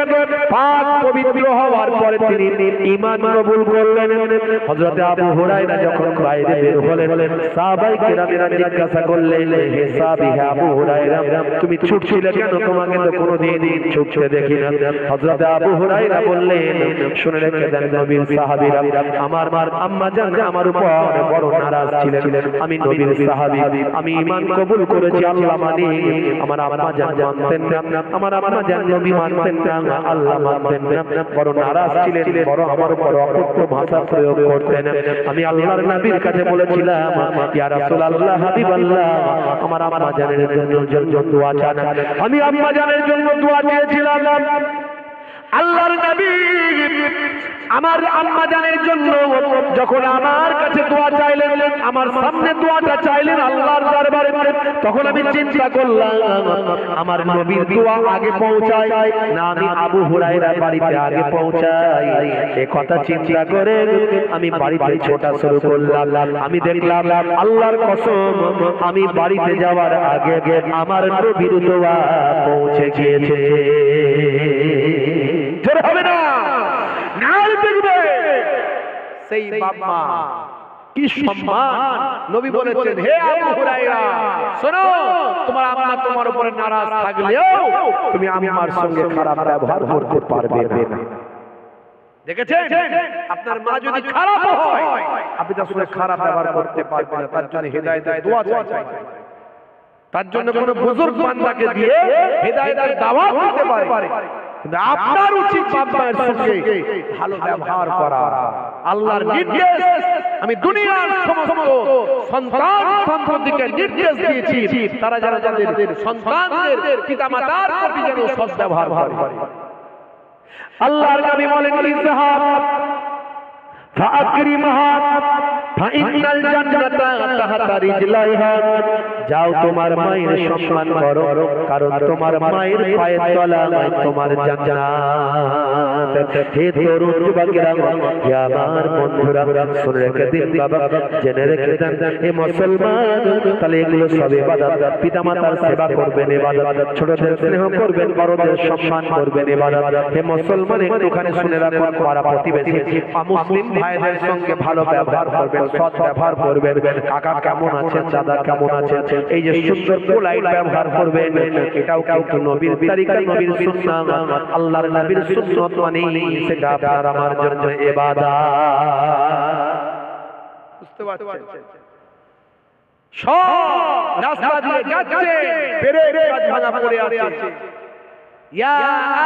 পাক পবিত্র হওয়ার পরে তিনি ঈমান কবুল করলেন। হযরত আবু হুরায়রা যখন বাইরে বের হলেন, সাহাবায়ে কেরামেরা জিজ্ঞাসা করলেন, হে সাহাবী আবু হুরায়রা, তুমি ছুটছিলে কেন? তোমাকে তো কোনোদিন ছুটতে দেখি না। হযরত আবু হুরায়রা বললেন, শুনে রেখে দেন নবীর সাহাবীরা, আমার আম্মা জান আমার উপর বড় নারাজ ছিলেন। আমি নবীর সাহাবী, আমি ঈমান কবুল করেছি, আল্লাহ মানি। আমার আম্মা জান মানতেন না, আমার আম্মা জান নবী মানতেন না, আল্লাহ মানতেন না, বড় নারাজ ছিলেন, বড় আমার উপর অকথ্য ভাষা প্রয়োগ করতেন। আমি আল্লাহর নবীর কাছে বলেছিলাম, ইয়া রাসূলুল্লাহ, হাবিবাল্লাহ, আমার আম্মা জানের জন্য দোয়া চান। আমি আম্মা জানের জন্য দোয়া চেয়েছিলাম। আল্লাহর নবী আমার আম্মা জানের জন্য যখন আমার কাছে দোয়া চাইলেন, আমার সামনে দোয়াটা চাইলেন আল্লাহর দরবারে, তখন আমি চিন্তা করলাম আমার নবীর দোয়া আগে পৌঁছায় না আমি আবু হুরায়রা বাড়িতে আগে পৌঁছাই। এই কথা চিন্তা করে আমি বাড়িতে ছোটা শুরু করলাম। আমি দেখলাম আল্লাহর কসম, আমি বাড়িতে যাওয়ার আগে আমার নবীর দোয়া পৌঁছে গিয়েছে। জোরে হবে না, নাল দেখবে সেই বাবা কি সম্মান। নবী বলেছেন, হে আবু হুরায়রা, শোনো, তোমার আম্মা তোমার উপরে নারাজ থাকলেও তুমি আম্মার সঙ্গে খারাপ ব্যবহার করতে পারবে না। দেখেছেন, আপনার মা যদি খারাপ হয় আপনি তার সঙ্গে খারাপ ব্যবহার করতে পারবেন না। তার জন্য হিদায়াতের দোয়া চাই, তার জন্য কোন বুজুর্গ বান্দাকে দিয়ে হিদায়াতের দাওয়াত দিতে পারে। কিন্তু আপনার উচিত বাবার সঙ্গে ভালো ব্যবহার করা। আল্লাহর নির্দেশ আমি দুনিয়ার সমস্ত সন্তান সন্ততিকে নির্দেশ দিয়েছি, তারা যারা যাদের সন্তানদের পিতামাতার প্রতি যেন সৎ ব্যবহার করে। আল্লাহর নবী বলেন, ইযহাব ফাআকরিমহা ফাইনাল জান্নাতা তাহতা রিজলাইহা, যাও তোমার মায়ের সম্মান করো, কারণ তোমার মায়ের পায়ের তলায় তোমার জান্নাত। হে তরুণ যুবকেরা, হে আমার বন্ধুরা, শুনে রেখে দিন বাবা, জেনে রেখে দেন, হে মুসলমান, তাহলে এগুলো সব ইবাদত। পিতামাতার সেবা করবেন ইবাদত, ছোটদের স্নেহ করবেন, বড়দের সম্মান করবেন ইবাদত। হে মুসলমান, একটুখানি শুনে রাখুন, পাড়া প্রতিবেশী মুসলিম ভাইদের সঙ্গে ভালো ব্যবহার করবেন, সৎ ব্যবহার করবেন। কাকা কেমন আছেন, দাদা কেমন আছেন, এই যে সুন্দর পোলাইট ব্যবহার করবেন, এটাও কিন্তু নবীর তরিকা, নবীর সুন্নাত, আল্লাহর নবীর সুন্নাত, মানে সেটা আপনার আমার জন্য ইবাদত। বুঝতে পারছেন? সব রাস্তা দিয়ে যাচ্ছে, পেরেক কাজ ভাঙা পড়ে আছে। ইয়া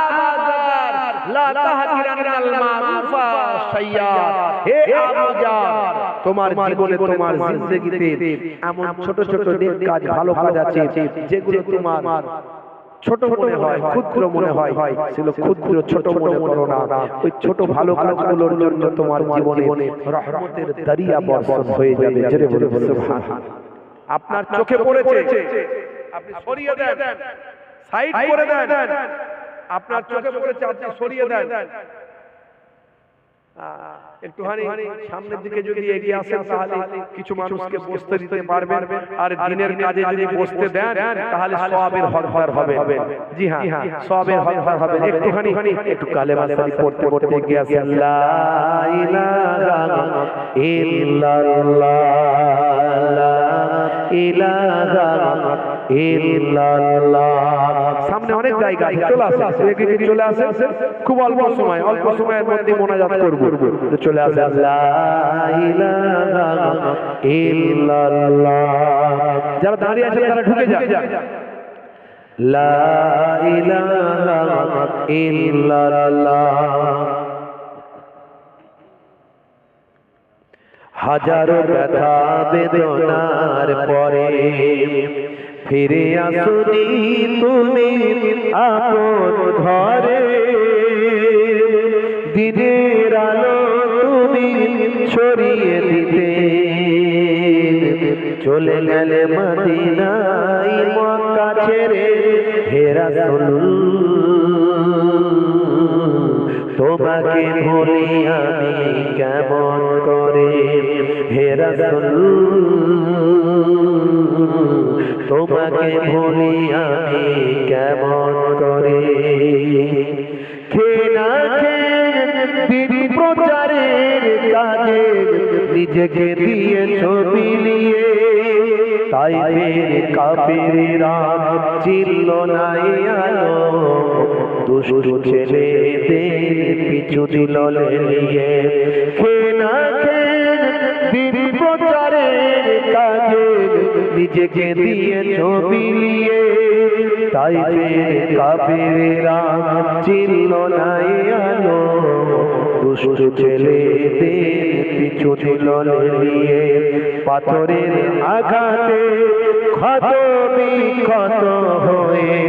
আবাজার লা তাহকিরানাল মারুফা শাইয়্যাত, হে আবুজার, তোমার জীবনে তোমার জিন্দেগিতে এমন ছোট ছোট নেক কাজ, ভালো কাজ আছে যেগুলো তোমার ছোট মনে হয়, ক্ষুদ্র মনে হয়, সেগুলো ক্ষুদ্র ছোট মনে করো না। ওই ছোট ভালো কাজগুলোর জন্য তোমার জীবনে রহমতের দরিয়া বর্ষণ হয়ে যাবে। জোরে বলুন সুবহানাল্লাহ। আপনার চোখে পড়েছে, আপনি সরিয়ে দেন, সাইড করে দেন। আপনার চোখে পড়েছে, আপনি সরিয়ে দেন। একটুখানি সামনের দিকে যদি এগিয়ে আসেন তাহলে কিছু মানুষকে বসতে দিতে পারবেন, আর দিনের কাজে যদি বসতে দেন তাহলে সওয়াবের হকদার হবে। জি হ্যাঁ, সওয়াবের হকদার হবে। একটুখানি একটু কালেমা শরীফ পড়তে পড়তে এগিয়ে আসেন। লা ইলাহা ইল্লাল্লাহ, লা ইলাহা ইল্লাল্লাহ। সামনে অনেক জায়গা চলে আসে, চলে আসে, খুব অল্প সময়ের মধ্যে মোনাজাত করব। চলে আসে লা ইলাহা ইল্লাল্লাহ। যারা দাঁড়িয়ে আছেন তারা ঢুকে যান। লা ইলাহা ইল্লাল্লাহ। হাজারো ব্যথা বেদনার পরে ফিরে আসুনি তুমি আপন ঘরে, দিনের আলো তুমি ছড়িয়ে দিতে চলে গেলে মদিনায় মক্কা ছেড়ে। হে রাসূল তোমাকে ভুলি আমি কেমন করে, হে রাসূল তোমাকে ভুলি আমি কেমন করে। খেনা দিন প্রচারের কাজে নিজেকে দিয়েছ বিলিয়ে, তাই ফের কাফেররা চিনল না আলো, দুষ্ট ছেলেদের পিছু দিল লেলিয়ে। খেনা দিন প্রচারের কাজে নিজেকে দিয়েছ বিলিয়ে, তাই ফের কাফেররা চিনল না আলো, দুষ্ট ছেলেদের পিছু দিল লেলিয়ে। পাথরের আঘাতে ক্ষত বিক্ষত হয়ে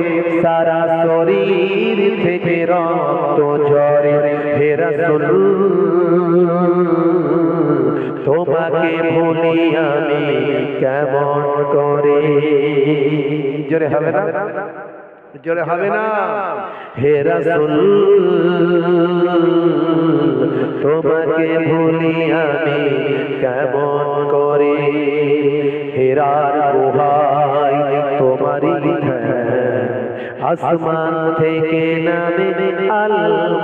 সারা শরীর থেকে রক্ত ঝরে। হে রাসূল তোমাকে ভুলি আমি কেমন করে। জোরে হবে না, জোরে হবে না। হে রাসূল তোমাকে ভুলি আমি কেমন করে। হেরার গুহায় তোমারই ধ্যান, আসমান থেকে নামে আল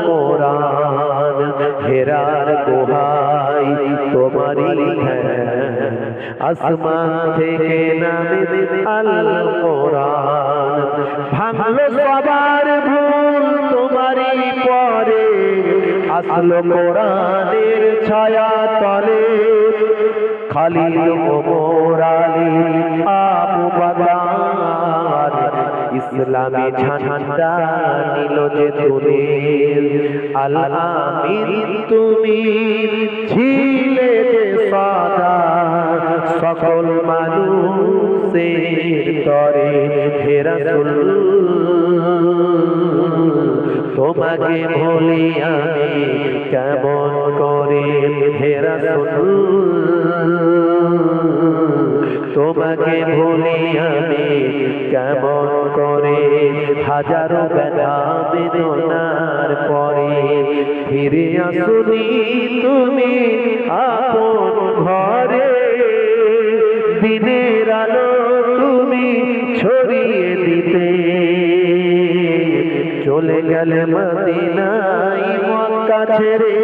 কোরআন। হেরার গুহায় তোমারই ধ্যান, আসমান থেকে নামে আল কোরআন। ভাঙলো সবার ভুল তোমারই পরে, আসলো কোরআনের ছায়া তলে। খালিদ ওমর আলী আবু বকর ইসলামী ঝান্ডা নিল যে তুলে। আল আমিন তুমি ছিলে যে সদা সকল মানুষের তরে। হে রাসূল তোমাকে ভুলি আমি কেমন করে। হে রাসূল তোমাকে ভুলি আমি কেমন করে। হাজারো ব্যথা বেদনার পরে ফিরে আসুনি তুমি আপন ঘরে, দিনের আলো তুমি ছড়িয়ে দিতে চলে গেলে মদিনায় মক্কা ছেড়ে।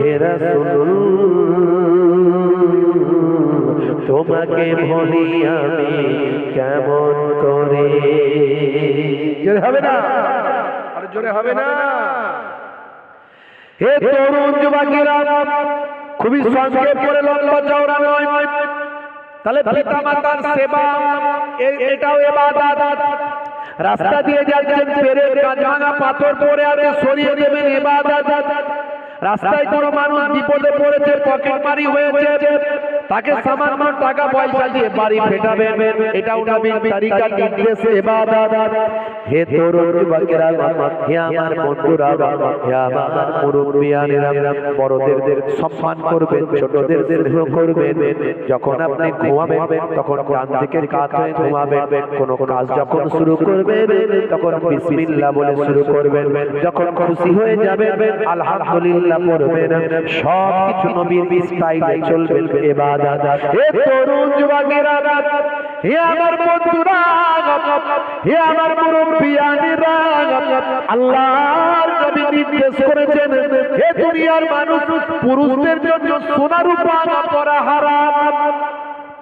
হে রাসূল তোমাকে ভুলি আমি কেমন করে। জোরে হবে না, আর জোরে হবে না। হে তরুণ যুবকেরা, খুবই সংক্ষেপ করে লম্বা চওড়া নয়, তাহলে পিতা মাতার সেবা এটাও ইবাদত। রাস্তা দিয়ে যাচ্ছেন, পেরেক কাঁচ ভাঙা পাথর পড়ে আছে, সরিয়ে দেবেন, ইবাদত। রাস্তায় কোনো মানুষ বিপদে পড়েছে, পকেটমারি হয়েছে, তাকে সামান্য টাকা পয়সা দিয়ে বাড়ি ফেটাবেন, এটাও নবীর তরিকা নির্দেশ ইবাদত। হে তরুণ যুবকেরা, হে আমার বন্ধুরা, হে আমার মুরব্বিয়ানেরা, বড়দের সম্মান করবেন, ছোটদের স্নেহ করবেন। যখন আপনি ঘুমাবেন তখন ডান দিকের কাত হয়ে ঘুমাবেন। কোন কাজ যখন শুরু করবেন তখন বিসমিল্লাহ বলে শুরু করবেন। যখন খুশি হয়ে যাবেন আলহামদুলিল্লাহ পড়বেন। সব কিছু নবীর স্টাইলে চলবেন ইবাদত। হে তরুণ যুবকেরা, হে আমার বন্ধুরা, হে আমার মুরব্বিয়ানেরা, আল্লাহর নবী নির্দেশ করেছেন, হে দুনিয়ার মানুষ, পুরুষদের জন্য সোনা রূপা পরা হারাম।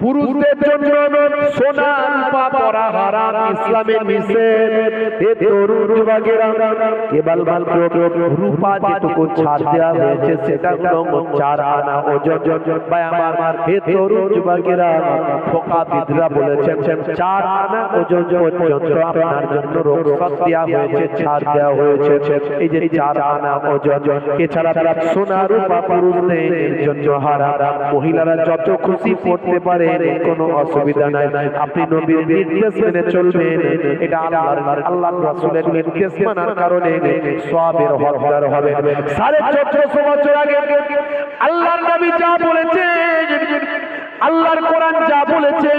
পুরুষদের জন্য সোনা রূপা পরা হারাম, ইসলামের নিষেধ। হে তরুণ যুবকেরা, কেবল রূপা যেটুকু ছাড় দেওয়া হয়েছে সেটা হলো 4 আনা ওজন। ভাই আমার, হে তরুণ যুবকেরা, ফোকাবিদরা বলেছেন 4 আনা ওজন পর্যন্ত আপনার জন্য রুখসত দেওয়া হয়েছে, ছাড় দেওয়া হয়েছে। এই যে 4 আনা ওজন, এছাড়া সোনা রূপা পুরুষদের জন্য হারাম। মহিলারা যত খুশি পড়তে পারে, কোনো অসুবিধা নাই। আপনি নবীর নির্দেশ মেনে চলবেন, এটা আল্লাহর রাসূলের নির্দেশ মানার কারণে সওয়াবের হকদার হবেন। 1450 বছর আগে আল্লাহর নবী যা বলেছেন, আল্লাহর কোরআন যা বলেছে,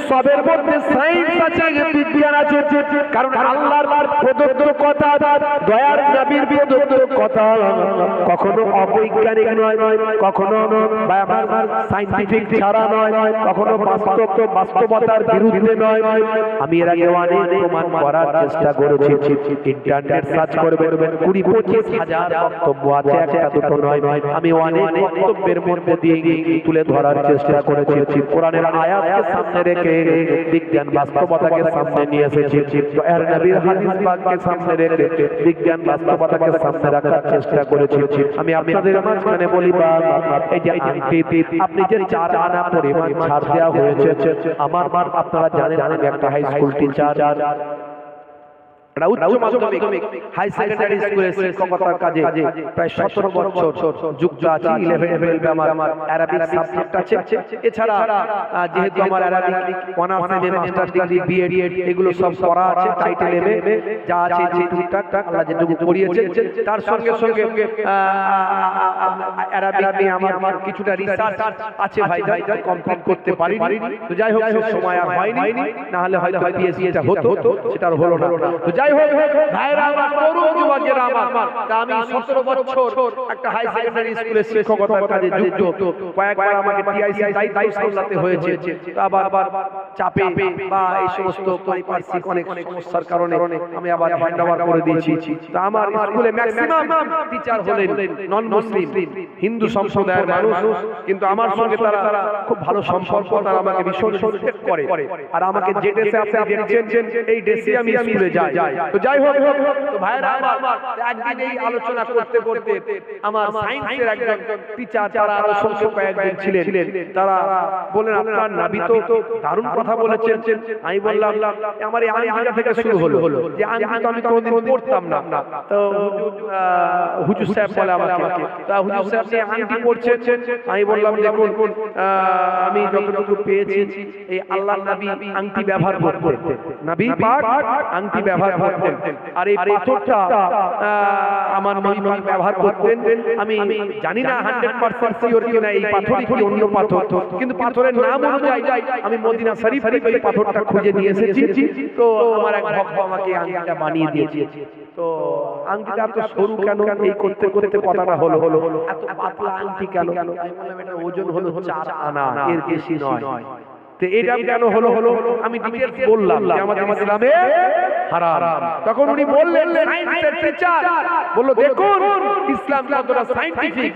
সবের মধ্যে সায়েন্স আছে, বিজ্ঞান আছে। কারণ আল্লাহর প্রদত্ত কথা, দয়ার নবীর প্রদত্ত কথা কখনো অবৈজ্ঞানিক নয়, কখনো সায়েন্টিফিক ছাড়া নয়, কখনো বাস্তবতার বিরুদ্ধে নয়। আমি এর আগে অনেক প্রমাণ করার চেষ্টা করেছি। ইন্টারনেট সার্চ করবেন, 20-25 হাজার বক্তব্য আছে, একটা দুটো নয়। আমি অনেক বক্তব্যের মধ্যে দিয়ে তুলে ধরার চেষ্টা করেছি। কোরআনের আয়াতকে সামনে রেখে বিজ্ঞান বাস্তবতাকে সামনে নিয়ে এসেছি। এর নবীর হাদিস পাককে সামনে রেখে বিজ্ঞান বাস্তবতাকে সামনে রাখার চেষ্টা করেছি। আমি আপনাদের মাঝখানে বলি, এই যে আংটি, আপনি যে 4 আনা পরিমাণ ছাড় দেওয়া হয়েছে, আমার আপনারা জানেন আমি একটা হাই স্কুল টিচার, উচ্চ মাধ্যমিক হাই সেকেন্ডারি স্কুলে শিক্ষকতার কাজে প্রায় 17 বছর যুক্ত আছি। 11-12 আমার আরবিক সাবজেক্ট আছে। এছাড়া যেহেতু আমার Arabic honours MA master degree BEd এগুলো সব পড়া আছে, টাইটেল এমএ যা আছে যে টুকটাক আল্লাহ যেটুকু করিয়েছে, তার সঙ্গে সঙ্গে আরবিক নিয়ে আমার কিছুটা রিসার্চ আছে ভাই, কমপ্লিট করতে পারি। তো যাই হোক, সময় আর হয়নি, না হলে হয়তো পিএসসিটা হতো, সেটা আর হলো না। তো যাই হোক ভাইরা আমার, তরুণ যুবকেরা আমার, তা আমি 17 বছর একটা হাই সেকেন্ডারি স্কুলে শিক্ষকতার কাজে যুক্ত। কয়েকবার আমাকে টিআইসি দায়িত্ব সামলাতে হয়েছে। তো আবার চাপে বা এই সমস্ত পারিপার্শ্বিক অনেক সমস্যার কারণে আমি আবার হ্যান্ড ওভার করে দিয়েছি। তো আমার স্কুলে ম্যাক্সিমাম টিচার হলেন নন মুসলিম, হিন্দু সম্প্রদায়ের মানুষ, কিন্তু আমার সঙ্গে তারা খুব ভালো সম্পর্ক, তারা আমাকে ভীষণ রেসপেক্ট করে। আর আমাকে যে ড্রেসে আপনি দেখছেন, এই ড্রেসে আমি স্কুলে যাই। তো যাই হোক, তো ভাইরা আমার, একদিন এই আলোচনা করতে করতে আমার সায়েন্সের একজন টিচার, তারা আরো সংখ্যক একজন ছিলেন, তারা বলেন, আপনার নবী তো দারুণ কথা বলেছেন। আমি বললাম, আমার এই আঙ্গিটা থেকে শুরু হলো, যে আঙ্গি তো আমি কোনোদিন পড়তাম না। তো হুজুর সাহেব বলে আমাকে, তা হুজুর সাহেব আপনি আঙ্গি পড়ছেন? আমি বললাম, দেখুন আমি যতটুকু পেয়েছি, এই আল্লাহর নবী আংটি ব্যবহার করতেন, নবী পাক আংটি ব্যবহার করতেন। আর এই পাথরটা আমার নবী পাক ব্যবহার করতেন। আমি জানি না 100% সিওর কিনা এই পাথরই কি অন্য পাথর, কিন্তু পাথরের নাম অনুযায়ী আমি মদিনা শরীফ থেকে এই পাথরটা খুঁজে নিয়ে এসেছি। তো আমার এক ভক্ত আমাকে আংটিটা বানিয়ে দিয়েছে। তো আংটিটা তো সরু কেন, এই করতে করতে কথাটা হলো, এত পাতলা আংটি কেন? আমি বললাম, এটা ওজন হলো 4 আনা, এর বেশি নয়। তো এটা কেন হলো? আমি ডিটেইলস বললাম যে আমাদের ইসলামে হারাম। তখন উনি বললেন, সায়েন্সের টিচার বলল, দেখুন ইসলাম কতটা সায়েন্টিফিক।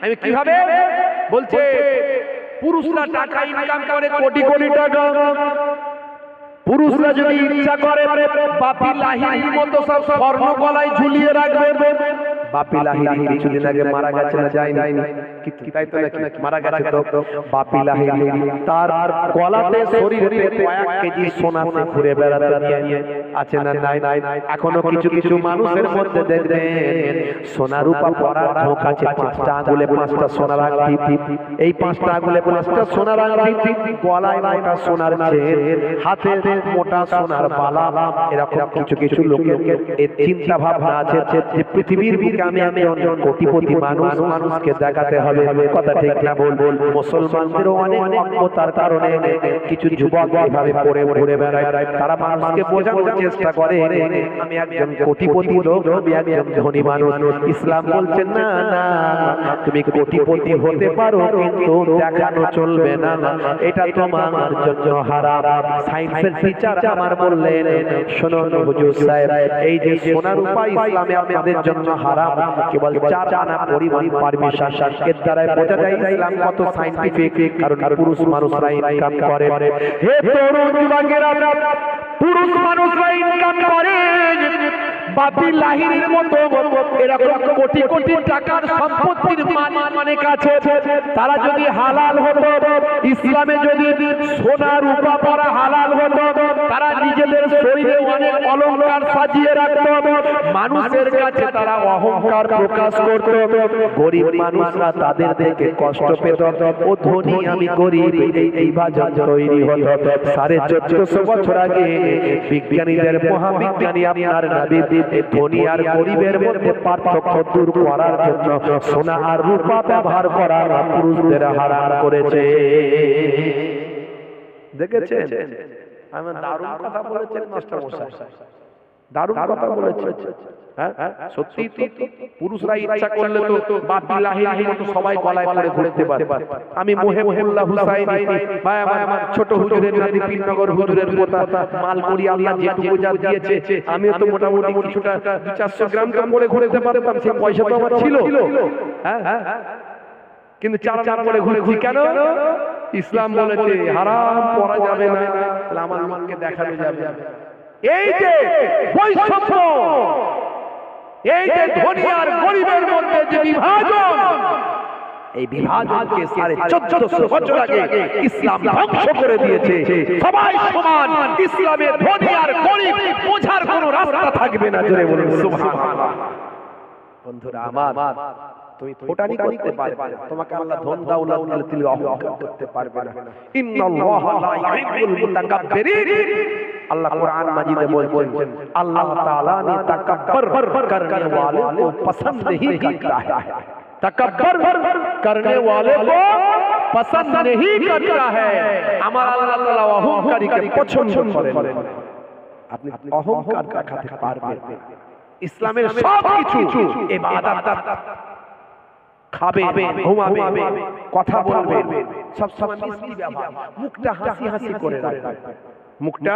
আমি কিভাবে বলছে, পুরুষরা টাকা ইনকাম করে কোটি কোটি টাকা। পুরুষরা যদি ইচ্ছা করে বাপি লাহিড়ির মতো সব স্বর্ণ গলায় ঝুলিয়ে রাখবে। বাপি লাহিড়ি কিছুদিন আগে মারা গেছে না, যায়নি? তাই তো নাকি মারা গেছে তো বাপি লাহিড়ী তার গলাতে শরীরে কয়েক কেজি সোনাতে ঘুরে বেড়াতে নিয়ে আছে না নাই এখনো কিছু কিছু মানুষের মধ্যে দেখবেন সোনা রূপা পরার ঝোঁক আছে 5টা আঙ্গুলে 5টা সোনার আংটি এই 5টা আঙ্গুলে 5টা সোনার আংটি গলায় মোটা সোনার চেন হাতে মোটা সোনার বালা এরকম কিছু কিছু লোকের এই চিন্তা ভাবনা আছে যে পৃথিবীর বুকে আমি একজন কোটিপতি মানুষকে দেখাতে হবে কথা ঠিক না বল মুসলমানদেরও অনেক অজ্ঞতার কারণে কিছু যুবক এভাবে পড়ে ঘুরে বেড়ায় তারা মানুষকে বোঝানোর চেষ্টা করে আমি একজন কোটিপতি লোক আমি একজন ধনী মানুষ ইসলাম বলছেন না না তুমি কোটিপতি হতে পারো কিন্তু দেখানো চলবে না এটা তোমার জন্য হারাম সায়েন্সের টিচার আমার বললেন শুনুন হুজুর সাহেব এই যে সোনা রূপা ইসলামে আপনাদের জন্য হারাম কেবল 4 আনা পরিমাণ পারমিশন এর দ্বারা বোঝা যায় ইসলাম কত সায়েন্টিফিক কারণ পুরুষ মানুষরা ইনকাম করে হে তরুণ যুবকেরা পুরুষ মানুষরা ইনকাম করে বাপি লাহিড়ীর মতো এরকম কোটি কোটি টাকার সম্পত্তির মালিক আছে তারা যদি হালাল হতো ইসলামে যদি সোনা রূপা পরা হালাল হতো তারা নিজেদের শরীরে অনেক অলংকার সাজিয়ে রাখতো মানুষের কাছে তারা অহংকার প্রকাশ করত গরিব মানুষরা তাদের দেখে কষ্ট পেত ও ধনী আমি গরিব এই ভাজন তৈরি হতো 1450 বছর আগে বিজ্ঞানীদের মহাবিজ্ঞানী আপনার নবী ধনী আর গরিবের মধ্যে পার্থক্য দূর করার জন্য সোনা আর রূপা ব্যবহার করা পুরুষদের হারাম করেছে দেখেছেন আমি দারুণ কথা বলেছেন মাস্টার মশাই দারুণ কথা বলেছেন সত্যি তো পুরুষরা ইচ্ছা করলে তো বাপি লাহিড়ীর মতো সবাই গলায় পড়ে ঘুরতে পারে আমি মোহাম্মদুল্লাহ হুসাইনি ভাই আমার ছোট হুজুরের নাতি পীরনগর হুজুরের পোতা মালপুরি আল্লাহ যেটুকু যা দিয়েছে আমি তো মোটামুটি কিছুটা 200-400 গ্রাম পড়ে ঘুরতে পারতাম সেই পয়সা তো আমার ছিল কিন্তু 4 আনা পড়ে ঘুরেছি কেন ইসলাম বলেছে হারাম পরা যাবে না তাহলে আমার লোককে দেখানো যাবে এই যে বৈষম্য এই যে ধনী আর গরিবের মধ্যে যে বিভাজন এই বিভাজনকে 1450 বছর আগে ইসলাম ধ্বংস করে দিয়েছে সবাই সমান ইসলামে ধনী আর গরিব বোঝার কোনো রাস্তা থাকবে না জোরে বলুন সুবহানাল্লাহ বন্ধুরা আমার তুমি ফোটানি করতে পারবে না তোমাকে আল্লাহ ধন দাওলাত দিলে তুমি অহংকার করতে পারবে না ইন্নাল্লাহা লা ইউহিব্বুল মুতাকাব্বিরিন अल्लाह कुरान मजीद में बोलते हैं अल्लाह ताला ने तकब्बर करने वाले को पसंद नहीं करता है तकब्बर करने वाले को पसंद नहीं करता है हमारा अल्लाह ताला अहंकारी के पसंद করে আপনি অহংকার দেখাতে পারবেন ইসলামের সব কিছু ইবাদত খাবে ঘুমাবে কথা বলবে সব সময় মিষ্টি ব্যবহার মুখটা হাসি হাসি করে রাখবে মুখটা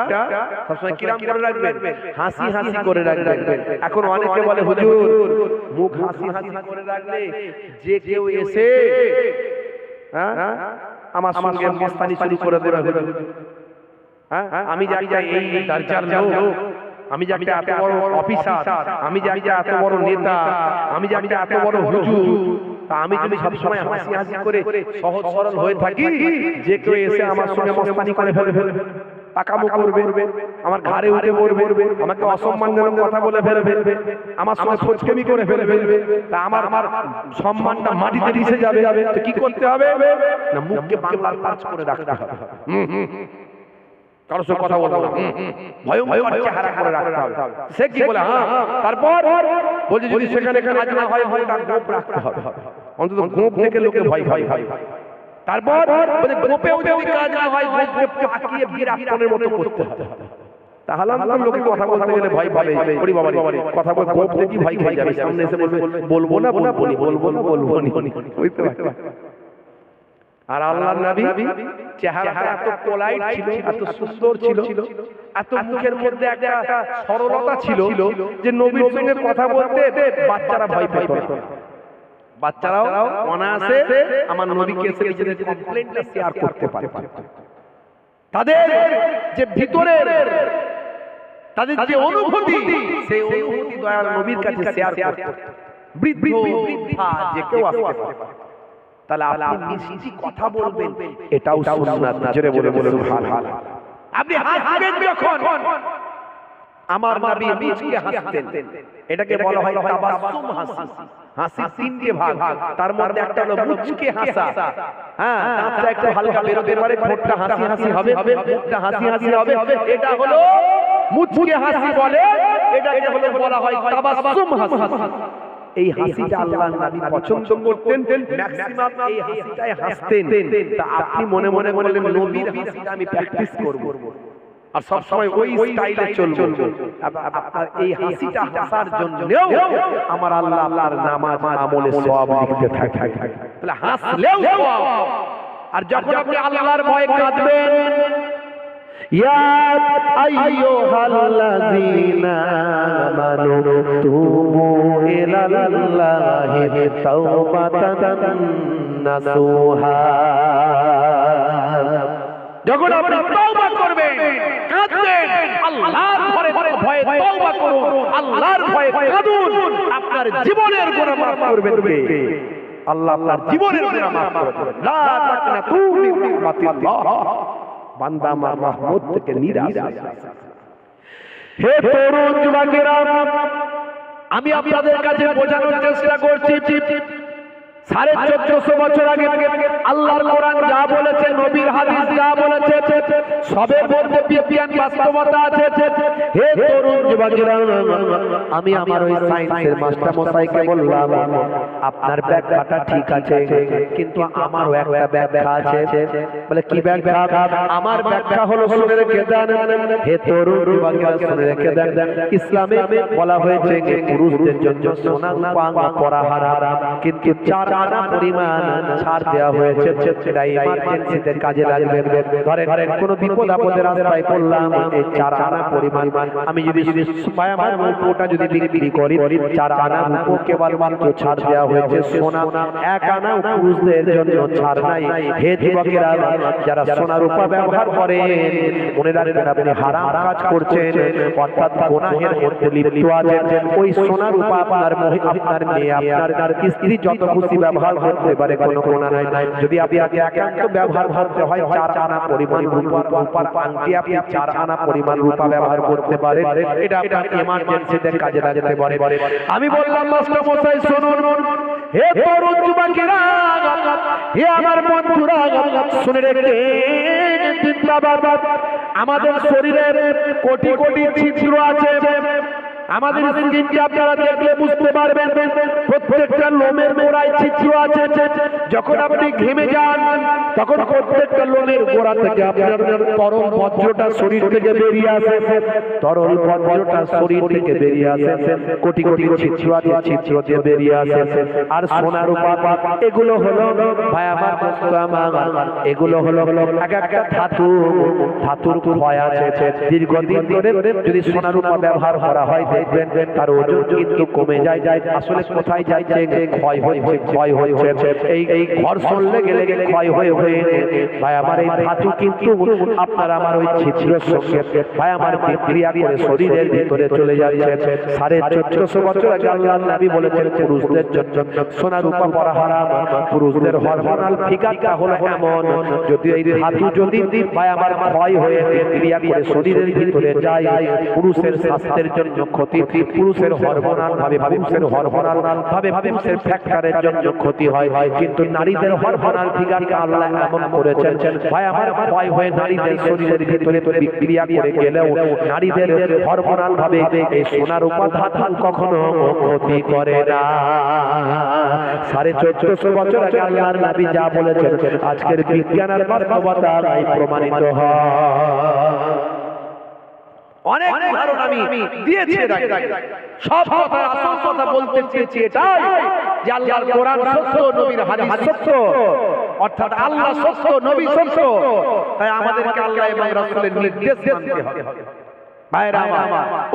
সবসময় কিরাম করে রাখবেন হাসি হাসি করে রাখবেন এখন অনেকে বলে হুজুর মুখ হাসি হাসি করে রাখলে যে কেউ এসে আমার সঙ্গে মস্তানি শুরু করে দেবে আমি যাই এই দরজার লোক আমি যাই এত বড় অফিসার আমি যাই এত বড় নেতা আমি যাই এত বড় হুজুর তা আমি যদি সব সময় হাসি হাসি করে সহজ সরল হয়ে থাকি যে কেউ এসে আমার সঙ্গে মস্তানি করে ফেলবে পাকামো করবে আমার ঘাড়ে উঠে পড়বে আমাকে অসম্মানজনক কথা বলে ফেলবে আমার সঙ্গে সোচকেমি করে ফেলবে তা আমার সম্মানটা মাটিতে মিশে যাবে তো কি করতে হবে না মুখকে বাংলার পাঁচ করে রাখতে হবে কারোর সঙ্গে কথা বলবো না ভয়ঙ্কর চেহারা করে রাখতে হবে সে কি বলে হ্যাঁ তারপর বলছে যদি সেখানে কাজ না হয় তার গোপ রাখতে হবে অন্তত গোপ থেকে লোকে ভয় হয় তারপর বলে গোপেও যদি কাজ না হয় গোপকে পাকিয়ে বীরাপনের মতো করতে হবে তাহলে আমরা লোকে কথা বলতে গেলে ভয় পাবে ওরে বাবা কথা বল গোপ দেখি ভয় খেয়ে যাবে সামনে এসে বলবে বলবো না বলবো না বুঝতে পারছো আর আল্লাহর নবী চেহারাটা এত পোলাইট ছিল এত সুন্দর ছিল এত মুখের মধ্যে একটা সরলতা ছিল যে নবীর সঙ্গে কথা বলতে বাচ্চারা ভয় পেত না বাচ্চারাও অনায়াসে আমার নবীকে এসে নিজেদের কমপ্লেইনটা শেয়ার করতে পারে তাদের যে ভিতরের তাদের যে অনুভূতি সেই অনুভূতি দয়াল নবীর কাছে শেয়ার করতে বৃদ্ধ বৃদ্ধা যে কেউ আসতে পারে তাহলে আপনি মিষ্টি কথা বলবেন, এটাও সুন্নাত। জোরে বলে বলে সুবহানাল্লাহ। আপনি হাসবেন যখন, আমার নবী মুচকে হাসতেন, এটাকে বলা হয় তাবাসসুম হাসি। হাসির তিনটে ভাগ, তার মধ্যে একটা হলো মুচকে হাসা। হ্যাঁ, দাঁতটা একটু হালকা বেরোতে পারে, ঠোঁটটা হাসি হাসি হবে, মুখটা হাসি হাসি হবে, এটা হলো মুচকে হাসি বলে। এটাকে হলো বলা হয় তাবাসসুম হাসি। এই হাসিটা আল্লাহর নবী পছন্দ করতেন, ম্যাক্সিমাম এই হাসিটাই হাসতেন। তা আপনি মনে মনে বললেন নবীর হাসিটা আমি প্র্যাকটিস করব আর সব সময় ওই স্টাইলে চলবো। এই হাসিটা হাসার জন্যও আমার আল্লাহ আল্লাহর নামাজ আমলে সওয়াব লিখতে থাকে। তাহলে হাসলেও সওয়াব। আর যখন আপনি আল্লাহর ভয়ে কাঁদবেন, ইয়া আইয়ুহাল্লাযীনা আমানু তুবু ইলাল্লাহি তাওবাতান নাসুহা, যখন আপনি তওবা করবেন, কাঁদবেন, আল্লাহর ভয়ে তওবা করুন, আল্লাহর ভয়ে কাঁদুন, আপনার জীবনের গুনাহ মাফ করবেন কে? আল্লাহ আপনার জীবনের গুনাহ মাফ করবেন। লা তাকনাতু মিন রাহমাতিল্লাহ। বান্দা আমার রহমত থেকে নিরাশ। হে তরুণ যুবকেরা, আমি আপনাদের কাছে বোঝানোর চেষ্টা করছি, 1450 বছর আগে আল্লাহর কোরআন যা বলেছে, নবীর হাদিস যা বলেছে, সবের মধ্যে বিজ্ঞান বাস্তবতা আছে। হে তরুণ যুবকেরা, আমি আমার ওই সায়েন্সের মাস্টার মশাইকে বললাম, আপনার ব্যাখ্যাটা ঠিক আছে, কিন্তু আমারও একটা ব্যাখ্যা আছে। বলে কি ব্যাখ্যা? আমার ব্যাখ্যা হলো, শুনে রেখে দেন হে তরুণ যুবকেরা, শুনে রেখে দেন, ইসলামে বলা হয়েছে যে পুরুষদের জন্য সোনা রূপা পরা হারাম, কিন্তু 4 আনা পরিমাণ ছাড় দেওয়া হয়েছে। সেটা ইমার্জেন্সিতে কাজে লাগবে। ধরেন কোন বিপদ আপদের রাস্তায় পড়লাম, এই 4 আনা পরিমাণ আমি যদি আমার রূপোটা যদি বিক্রি করি, 4 আনা রূপো কেবলমাত্র ছাড় দেওয়া হয়েছে, সোনা 1 আনা পুরুষদের জন্য ছাড় নাই। হে যুবকেরা, যারা সোনা রূপা ব্যবহার করেন, মনে রাখবেন আপনি হারাম কাজ করছেন, অর্থাৎ গুনাহের মধ্যে লিপ্ত আছেন। ওই সোনা রূপা আপনার মেয়ে, আপনার স্ত্রী যত খুশি ব্যবহার করতে পারে, কোনো গুনাহ নাই। যদি আপনি একান্ত ব্যবহার করতে হয়, 4 আনা পরিমাণ রূপার আংটি আপনি 4 আনা পরিমাণ রূপা ব্যবহার করতে পারেন, এটা আপনার ইমার্জেন্সিতে কাজে লাগতে পারে। আমি বললাম মাস্টার মশাই শুনুন, হে তরুণ যুবকেরা, হে আমার বন্ধুরা, শুনে রেখে আমাদের শরীরে কোটি কোটি ছিদ্র আছে। আমাদের স্কিনকে আপনারা দেখলে বুঝতে পারবেন, প্রত্যেকটা লোমের গোড়ায় ছিদ্র আছে। যখন আপনি ঘেমে যান, তখন প্রত্যেকটা লোমের গোড়া থেকে আপনার তরল বজ্রটা শরীর থেকে বেরিয়ে আসে, তরল বজ্রটা শরীর থেকে বেরিয়ে আসে, কোটি কোটি ছিদ্র আছে, ছিদ্র দিয়ে বেরিয়ে আসে। আর সোনা রূপা এগুলো হলো ভাই আমার দোস্ত আমার, এগুলো হলো এক একটা ধাতুর ক্ষয় আছে। দীর্ঘদিন ধরে যদি সোনা রূপা ব্যবহার করা হয়, দেখবেন তার ওজন কিন্তু কমে যায়। আসলে কোথায় যাচ্ছে? ক্ষয় হয়েছে। এই ঘর্ষণ লেগে ক্ষয় হয়ে ভাই আমার এই ধাতু কিন্তু আপনার আমার ওই ছিদ্রের সঙ্গে ভাই আমার বিক্রিয়া করে শরীরের ভিতরে চলে যাচ্ছে। 1450 বছর আগে আল্লাহর নবী বলেছেন, পুরুষদের জন্য সোনা রূপা পরা হারাম। পুরুষদের হরমোনাল ফিগারটা হলো এমন, যদি এই ধাতু যদি ভাই আমার ক্ষয় হয়ে বিক্রিয়া করে শরীরের ভিতরে যায়, পুরুষের স্বাস্থ্যের জন্য ক্ষতি, পুরুষের হরমোনাল ভাবে পুরুষের ফ্যাক্টরের জন্য ক্ষতি হয়। কিন্তু নারীদের হরমোনাল ফিগারকে আল্লাহ এমন করেছেন, ভাই আমার ক্ষয় হয়ে নারীদের শরীরের ভিতরে বিক্রিয়া করে গেলেও নারীদের হরমোনাল ভাবে এই সোনা রূপা ধাতু কখনো ক্ষতি করে না। 1450 বছর আগে আল্লাহর নবী যা বলেছেন, আজকের বিজ্ঞান আর বাস্তবতা প্রমাণিত হয়। অনেক উদাহরণ আমি দিয়েছি, সব কথা আসল কথা বলতে চেয়েছি এটাই যে আল্লাহর কোরআন সত্য, নবীর হাদিস সত্য, অর্থাৎ আল্লাহ সত্য, নবী সত্য। তাই আমাদেরকে আল্লাহ এবং রাসূলের নির্দেশ মানতে হবে। ভাইরা আমার,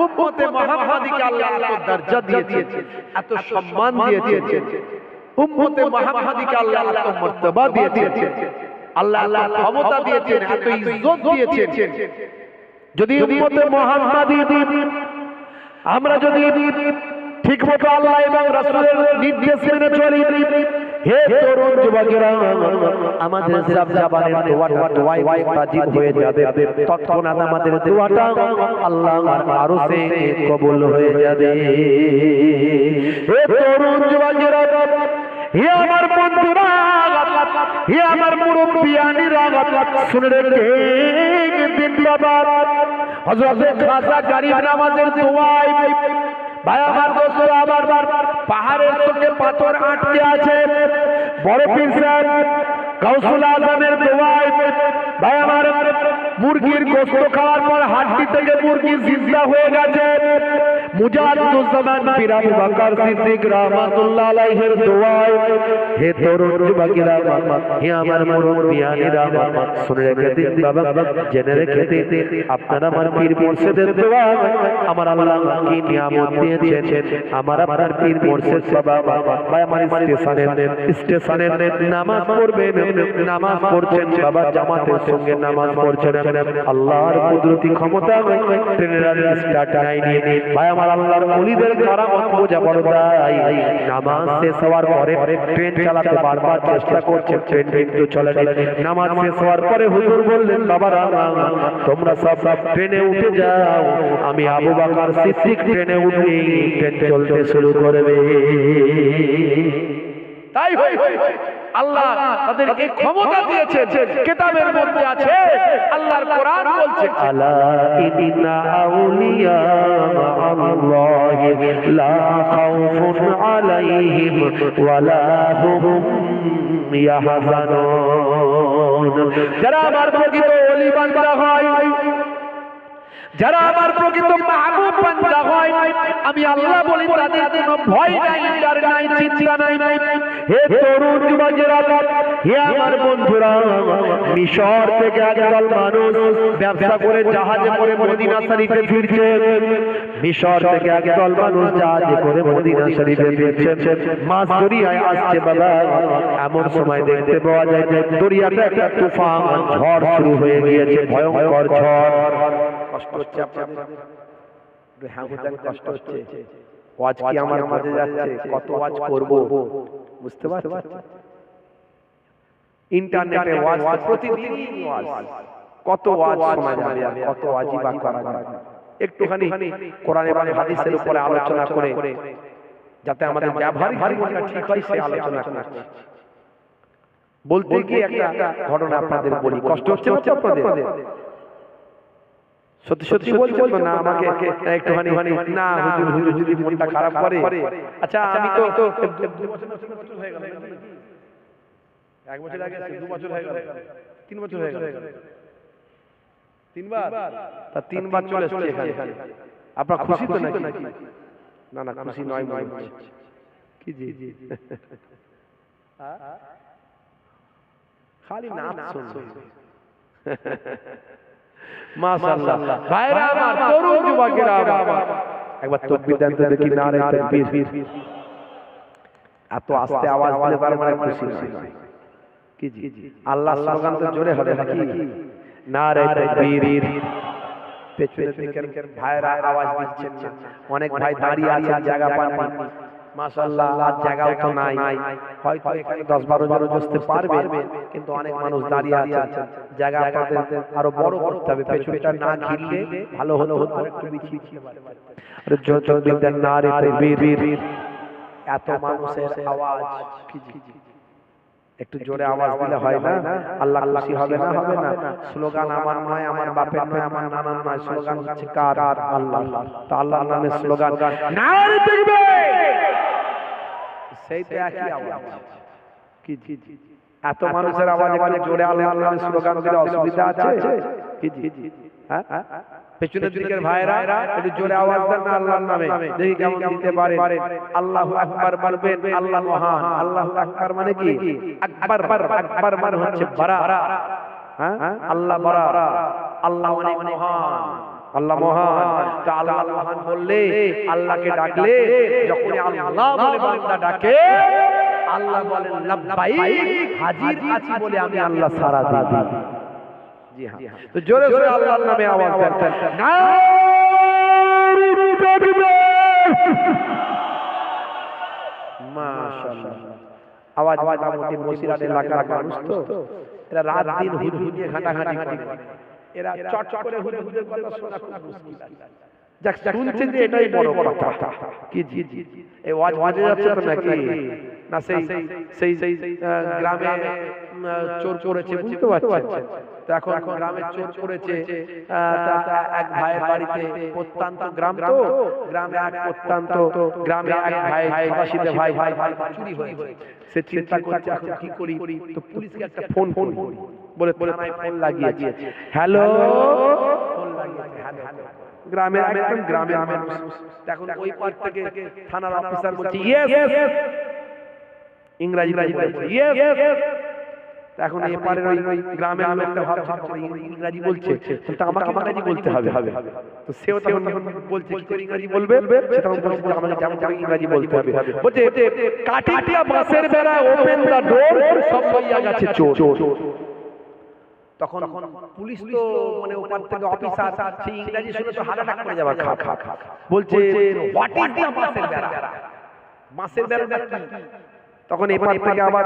উম্মতে মুহাম্মাদীকে আল্লাহ এত দরজা দিয়েছেন, এত সম্মান দিয়েছেন, উম্মতে মুহাম্মাদীকে আল্লাহ এত মর্তবা দিয়েছেন, আল্লাহ ক্ষমতা দিয়েছেন, এত ইজ্জত দিয়েছেন। যদি উম্মতে মুহাম্মাদী আমরা যদি ঠিকমতো আল্লাহ এবং রাসূলের নির্দেশ মেনে চলি, হে তরুণ যুবকেরা আমাদের সব জবানের দোয়াটা দোয়ায় মুস্তাজিব হয়ে যাবে তৎক্ষণাৎ আমাদের দোয়াটা আল্লাহর আরশে কবুল হয়ে যাবে হে তরুণ যুবকেরা হে আমার বন্ধুরা হে আমার মুরব্বিয়ানিরা শুনে রেখে বাবা হযরতে খাজা গরিব নওয়াজের দোয়ায় ভাই আমার দোস্তরা আবার পাহাড়ের সঙ্গে পাথর আটকে আছে বড় পীর সাহেব গাউসুল আজমের দোয়ায় ভাই আমার মুরগির গোশত খাওয়ার পর হাড্ডি থেকে মুরগি জিন্দা হয়ে গেছে মুজাহিদুজ্জামান পীর আবু বকর সিদ্দিক রাহমাতুল্লাহ আলাইহির দোয়ায় হে তরুণ যুবকেরা হে আমার মুরব্বিয়ানিরা শুনে রেখে দিন বাবা জেনে রেখে দিন আপনারা আমার পীর মুর্শিদের দোয়া আমার আল্লাহ কি নিয়ামত দিয়েছেন আমার আপনার পীর মুর্শিদ বাবা ভাই আমার স্টেশনে নামাজ পড়বেন নামাজ পড়ছেন বাবা জামাতের সঙ্গে নামাজ পড়ছেন আল্লাহর কুদরতি ক্ষমতা ট্রেনের স্টার্ট নাইনি ভাই আমার আল্লাহর ওলিদের কারামত বোঝা বড় দাই নামাজ শেষ হওয়ার পরে ট্রেন চালাতে বারবার চেষ্টা করছে ট্রেন কিন্তু চলে না নামাজ শেষ হওয়ার পরে হুজুর বললেন বাবারা তোমরা সব ট্রেনে উঠে যাও আমি আবু বকর সিদ্দিক ট্রেনে উঠি ট্রেন চলতে শুরু করবে তাই হয়েছে আল্লাহ তাদের এই ক্ষমতা দিয়েছেন কিতাবের মধ্যে আছে আল্লাহর কোরআন বলছে আলা ইন্না আউলিয়া আল্লাহি লা খাউফুন আলাইহিম ওয়ালা হুম ইয়াহজানুন যারা আমার প্রকৃত ওলি বান্দা হয় যারা আমার প্রকৃত মাহবুব বান্দা হয় আমি আল্লাহ বলি তাদের কোনো ভয় নাই ডর নাই চিন্তা নাই হে তরুণ যুবকেরা হে আমার বন্ধুরা মিশর থেকে একদল মানুষ ব্যবসা করে জাহাজে করে মদিনা শরীফে ফিরছে মিশর থেকে একদল মানুষ জাহাজে করে মদিনা শরীফে ফিরছে মাছ দরিয়ায় আসছে বাবা এমন সময় দেখতে পাওয়া যায় যে দরিয়াতে একটা তুফান ঝড় শুরু হয়ে গিয়েছে ভয়ঙ্কর ঝড় কষ্ট হচ্ছে আপনাদের হ্যাঁ কষ্ট হচ্ছে ওয়াজ কি আমার মাঝে যাচ্ছে কত ওয়াজ করব বুঝতে পারছেন ইন্টারনেটে ওয়াজ প্রতিদিন ওয়াজ কত ওয়াজ শোনা যাবে কত ওয়াজই বা করা যাবে একটুখানি কোরআন এবং হাদিসের উপরে আলোচনা করে যাতে আমাদের ব্যবহারিক জীবনটা ঠিক হয় সেই আলোচনা করছি বলতে গিয়ে একটা ঘটনা আপনাদের বলি কষ্ট হচ্ছে না আপনাদের সত্যি সত্যি বলছেন তো না আমাকে একটুখানি না হুজুর যদি মনটা খারাপ করে আচ্ছা আমি তো 2 বছর হয়ে গেল 1 বছর আগে 2 বছর হয়ে গেল 3 বছর হয়ে গেল 3 বার তা 3 বার চলে এসেছে এখানে আপনারা খুশি তো নাকি না না খুশি নয় কি জি খালি নাম শুনছেন মাশাআল্লাহ ভাইরা আমার তরুণ যুবকেরা একবার তাকবীর দেন তো দেখি নারে তাকবীর এত আস্তে আওয়াজ দিলে তার মানে খুশি নয় কি জি আল্লাহ স্লোগান তো জোরে হবে নাকি নারে তাকবীর পেছনে থেকে ভাইরা আওয়াজ দিচ্ছেন না অনেক ভাই দাঁড়িয়ে আছেন জায়গা পাননি মাশাআল্লাহ আজ জায়গাও তো নাই হয়তো এখানে 10-12 জন বসতে পারবে কিন্তু অনেক মানুষ দাঁড়িয়ে আছেন জায়গা আপনাদের আরো বড় করতে হবে পেছনটা না ঘিরলে ভালো হলো একটু বিছিয়ে আরে জোর জোর দিন নারে তাকবীর এত মানুষের আওয়াজ কি একটু জোরে আওয়াজ দিলে হয় না আল্লাহ খুশি হবে না স্লোগান আমার নয় আমার বাপের নয় আমার নানার নয় স্লোগান হচ্ছে কার আল্লাহ তো আল্লাহর নামে স্লোগান নারে তাকবীর সেই তো একই আওয়াজ কি এত মানুষের আওয়াজ একটু জোরে আল্লাহর নামে স্লোগান দিলে অসুবিধা আছে কি হ্যাঁ পেছনের দিকের ভাইরা একটু জোরে আওয়াজ দেন না আল্লাহর নামে দেখি কেমন দিতে পারে আল্লাহু আকবার বলবেন আল্লাহ মহান আল্লাহু আকবার মানে কি আকবার মানে হচ্ছে বড় হ্যাঁ আল্লাহ বড় আল্লাহ অনেক মহান আল্লাহ মহান তা আল্লাহ মহান বললে আল্লাহকে ডাকলে যখন আল্লাহ বলে বান্দা ডাকে আল্লাহ বলেন লাব্বাইক হাজির আছি বলে আমি আল্লাহ সাড়া দিই জি হ্যাঁ তো জোরে জোরে আল্লাহর নামে আওয়াজ দেন নারে তাকবীর মাশাআল্লাহ আওয়াজ হাওয়া মোটামুটি মসিরাট এলাকার মানুষ তো এরা রাত দিন হুজুর নিয়ে ঘাটাঘাটি করে এরা চট করে হুজুরের কথা শোনা খুব মুশকিল যাক শুনছে যে এটাই বড় কথা কি জি এই ওয়াজ ওয়াজে যাচ্ছে তো নাকি না সেই গ্রামে চোর পড়েছে বুঝতে পারছেন তো এখন গ্রামে চোর পড়েছে এক ভাইয়ের বাড়িতে প্রত্যন্ত গ্রাম তো গ্রামে এক প্রত্যন্ত গ্রামে এক ভাই খালাসিতে ভাই চুরি হয়েছে সে চিন্তা করছে এখন কি করি তো পুলিশকে একটা ফোন বলে থানায় ফোন লাগিয়েছে হ্যালো ফোন লাগিয়েছে হ্যালো গ্রামের একদম গ্রামের মানুষ এখন ওই পার থেকে থানার অফিসার বলছে ইয়েস ইংরেজি বলছে ইয়েস এখন এই পারের ওই গ্রামের লোকটা ভাবছে ইংরেজি বলছে তো আমাকে ইংরেজি বলতে হবে তো সেও তখন বলছে কি করে ইংরেজি বলবে সে তখন বলছে যে আমাকে যেমন করে ইংরেজি বলতে হবে বলছে কাটিয়া বাসের বেড়া ওপেন দা ডোর সব হইয়া গেছে চোর তখন পুলিশ তো মানে ওপার থেকে অফিসার সেই ইংরেজি শুনে তো হার্ট অ্যাটাক করে যাবে খা বলছে হোয়াট ইজ দা বাসের বেড়া কি তখন এপার থেকে আবার